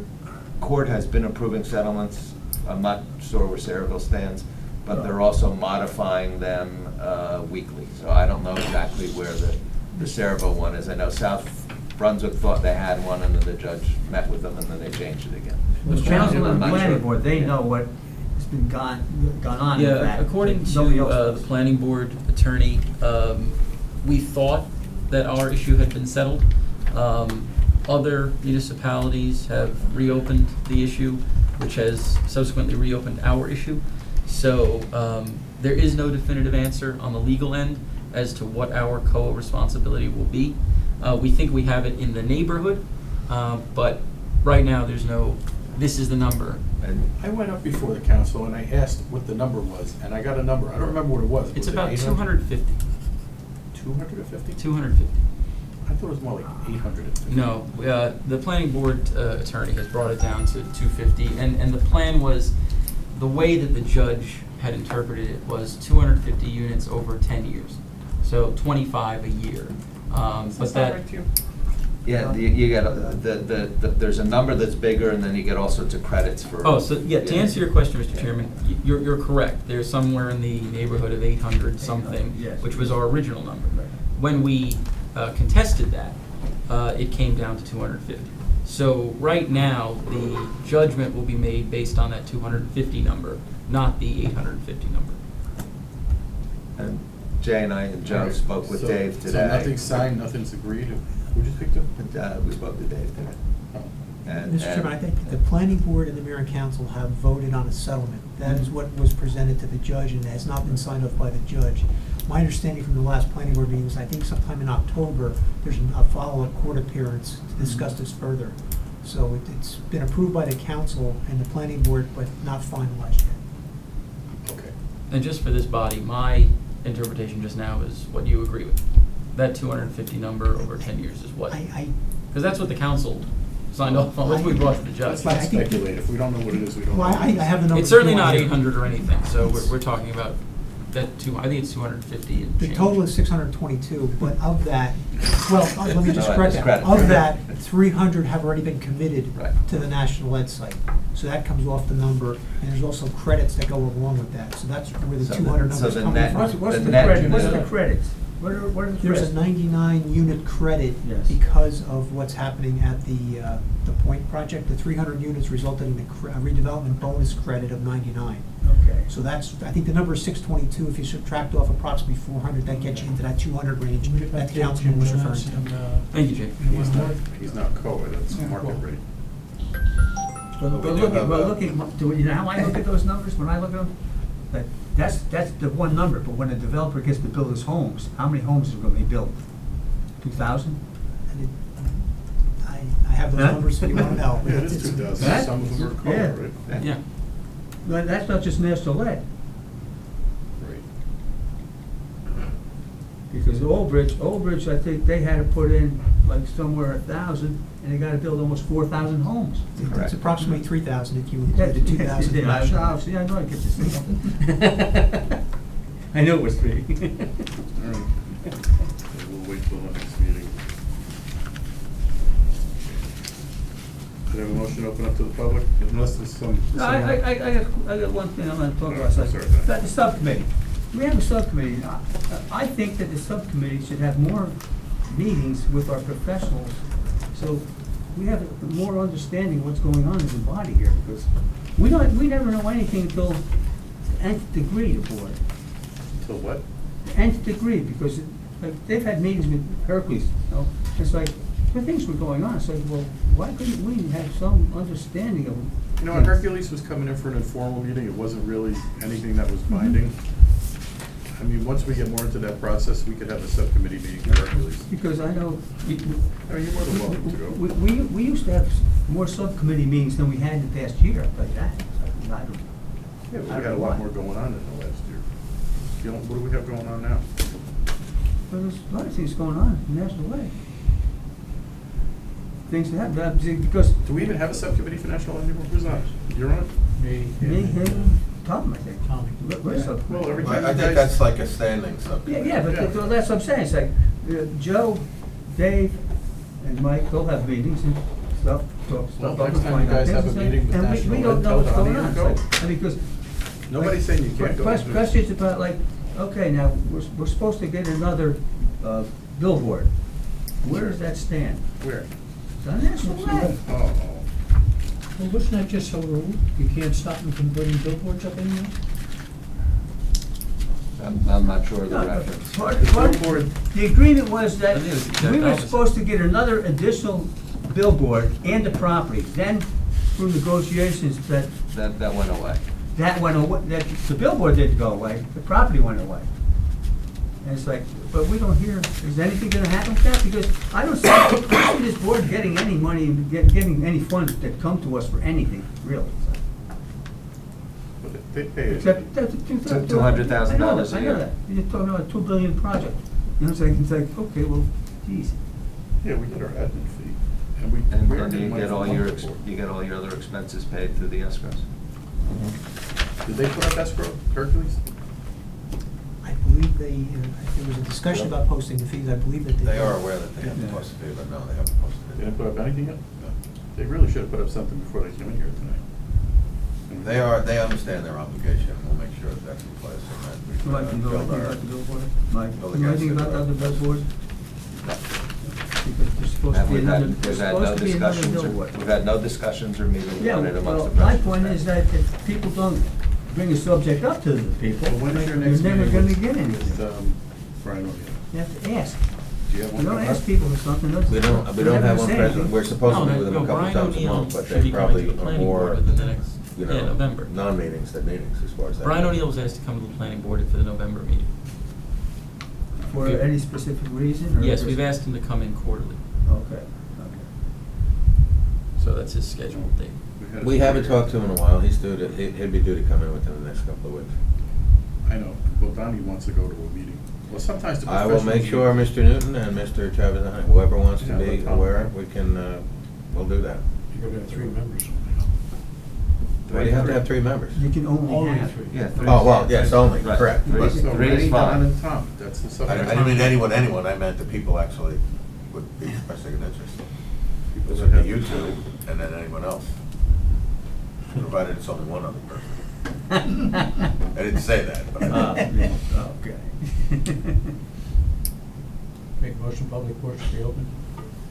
court has been approving settlements. I'm not sure where Saraville stands, but they're also modifying them weekly. So I don't know exactly where the Saraville one is. I know South Brunswick thought they had one, and then the judge met with them, and then they changed it again. The council and I'm not planning sure. board, they know what has been gone on in Yeah, fact. according Nobody to else the does. planning board attorney, we thought that our issue had been settled. Other municipalities have reopened the issue, which has subsequently reopened our issue. So there is no definitive answer on the legal end as to what our COA responsibility will be. We think we have it in the neighborhood, but right now there's no, this is the number. And I went up before the council and I asked what the number was, and I got a number. I don't remember what it was. It's Was it about 800? 250. 250? 250. I thought it was more like 850. No, the planning board attorney has brought it down to 250, and the plan was, the way that the judge had interpreted it was 250 units over 10 years, so 25 a year. But that, Yeah, you get, there's a number that's bigger, and then you get all sorts of credits for. oh, so, yeah, to answer your question, Mr. Chairman, you're correct. There's somewhere in the neighborhood of 800 something, Yes. which was our original number. When we contested that, it came down to 250. So right now, the judgment will be made based on that 250 number, not the 850 number. And Jay and I and Joe spoke with So- Dave today. So nothing's signed, nothing's agreed? Who just picked up? We spoke to Dave today. Oh. And- Mr. Chairman, I think the planning board and the mayor and council have voted on a settlement. That is what was presented to the judge and has not been signed off by the judge. My understanding from the last planning board meeting is, I think sometime in October, there's a follow-up court appearance to discuss this further. So it's been approved by the council and the planning board, but not finalized yet. Okay. And just for this body, my interpretation just now is what you agree with. That 250 number over 10 years is what, because that's what the council signed off on, what we brought to the judge. Let's not speculate. If we don't know what it is, we don't know. Well, I have the numbers. It's certainly if you not want. 800 or anything, so we're talking about that I think it's 250 and The change. total is 622, but of that, well, let me just No, correct that's that. credit. Of that, 300 have already been committed Right. to the National Ed site. So that comes off the number, and there's also credits that go along with that. So that's where the So 200 the- so number's the coming net- from. What's The the net- credit, what's the credits? What are the There's credits? a 99 unit credit Yes. because of what's happening at the Point project. The 300 units resulted in a redevelopment bonus credit of 99. Okay. So that's, I think the number is 622. If you subtract off approximately 400, that gets you into that 200 range that the councilman was referring to. Thank you, Jay. He's not COA, that's market rate. But do you know how I look at those numbers when I look at them? That's the one number, but when a developer gets to build his homes, how many homes are gonna be built? 2,000? I have those Huh? numbers if you want to know. Yeah, it is 2,000. That- Some of them are COA, yeah. right? Yeah. Well, that's not just National Lead, Right. because Old Bridge, I think they had to put in like somewhere 1,000, and they gotta build almost 4,000 homes. It's approximately 3,000 if you include the 2,000. Yeah, see, I know I get this thing. I knew it was 3. All right. Okay, we'll wait till the next meeting. Could I have a motion to open up to the public, unless there's some. I got one thing I'm gonna talk about. I'm sorry. About the subcommittee. We have a subcommittee. I think that the subcommittee should have more meetings with our professionals, so we have more understanding of what's going on as a body here, because we never know anything until the nth degree, the board. Until what? The nth degree, because like, they've had meetings with Hercules, you know, it's like, the things were going on, it's like, well, why couldn't we have some understanding of them? You know, when Hercules was coming in for an informal meeting, it wasn't really anything that was binding. I mean, once we get more into that process, we could have a subcommittee meeting with Hercules. Because I know. I mean, you're more than welcome to go. We used to have more subcommittee meetings than we had in the past year, like that. I don't- Yeah, but we had a lot more going on in the last year. You know, what do we have going on now? But there's a lot of things going on in National Way. Things that happen, because. Do we even have a subcommittee for national anymore? Who's on it? You're on it? Me. Me, him, Tom, I think. Tommy. We're subcommittee. Well, every I time you think guys. that's like a standing Yeah, subcommittee. yeah, but that's what I'm saying, it's like, Joe, Dave, and Mike, they'll have meetings and stuff, talk stuff. Well, about next the time you guys have a finances, meeting with and we National don't Ed, know tell what's Donnie going to on. It's go. like, I mean, because. Nobody's saying you can't go. Questions about like, okay, now, we're supposed to get another, billboard. Where does that stand? Where? It's on National Way. Oh, Well, wasn't that just so ruled? You can't stop them from putting billboards up anymore? I'm not sure of the No, reference. Billboard, the agreement was that I think it was the exact we were opposite. supposed to get another additional billboard and the property. Then, through negotiations, that That went away. went away, that, the billboard didn't go away, the property went away. And it's like, but we don't hear, is anything gonna happen with that? Because I don't see this board getting any money, getting any funds that come to us for anything, really. but they pay it. Except, $200,000 a I know that, year. You're talking about a $2 billion project. You know, it's like, okay, well, geez. Yeah, we get our admin fee, and we. And we are then getting you money get from all the your, board. you get all your other expenses paid through the escrows. Did they put up escrow, Hercules? I believe there was a discussion about posting the fees, I believe that they. They are aware that they have to post the fee, but no, they haven't posted it. They didn't put up anything yet? No. They really should have put up something before they came in here tonight. They understand their obligation, we'll make sure that that's in place and that we can Mike, you know build anything our. about the billboard? Mike, build you know against anything it, about the other billboard? Because there's supposed to And be we've had, another, there's we've had no supposed to be another discussions, billboard. we've had no discussions or meetings Yeah, on it amongst well, the my president. point is that if people don't bring a subject up to the people, Well, when is your you're next never meeting gonna with- get with, anything. Brian O'Neill? You have to ask. Do you have You one don't coming ask up? people for something, they'll. We don't they'll have never one say present, anything. we're supposed to No, meet with them a no, couple Brian times a O'Neill month, but should be they coming probably to the are planning more, board within the next, you yeah, November. know, non-meetings than meetings as far as that. Brian goes. O'Neill was asked to come to the planning board for the November meeting. For any specific reason? or Yes, just- we've asked him to come in quarterly, Okay, okay. so that's his scheduled date. had We it haven't here. talked to him in a while, he's due to, he'd be due to come in within the next couple of weeks. I know, well, Donnie wants to go to a meeting. Well, sometimes the I professional. will make sure Mr. Newton and Mr. Chavez, whoever wants to Yeah, be let Tom aware, know. we can, we'll do that. You're gonna have 3 members. Why do you have to have 3 members? You can only have. Yeah, three. Oh, well, yes, only, Right. correct. Three. But- So Three is Renee, fine. Don, and Tom, that's the I subject. didn't mean anyone, I meant the people actually would be expressing an interest. People This that would have- be you two, and then anyone else, provided it's only one other person. I didn't say that, but I did. Okay. Make a motion, public porch to be open.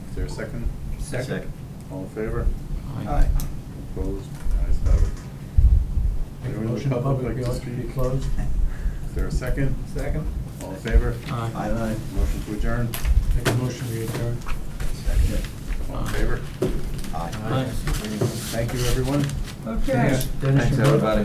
Is there a second? Second. All in favor? Aye. Opposed? Ayes have it. Make a Anyone in the motion, public public like to porch to be speak? closed. Is there a second? Second? All in favor? Aye. Aye. Motion to adjourn? Make a motion, we adjourn. All in favor? Aye. Thank you, everyone. Okay. Thanks, everybody.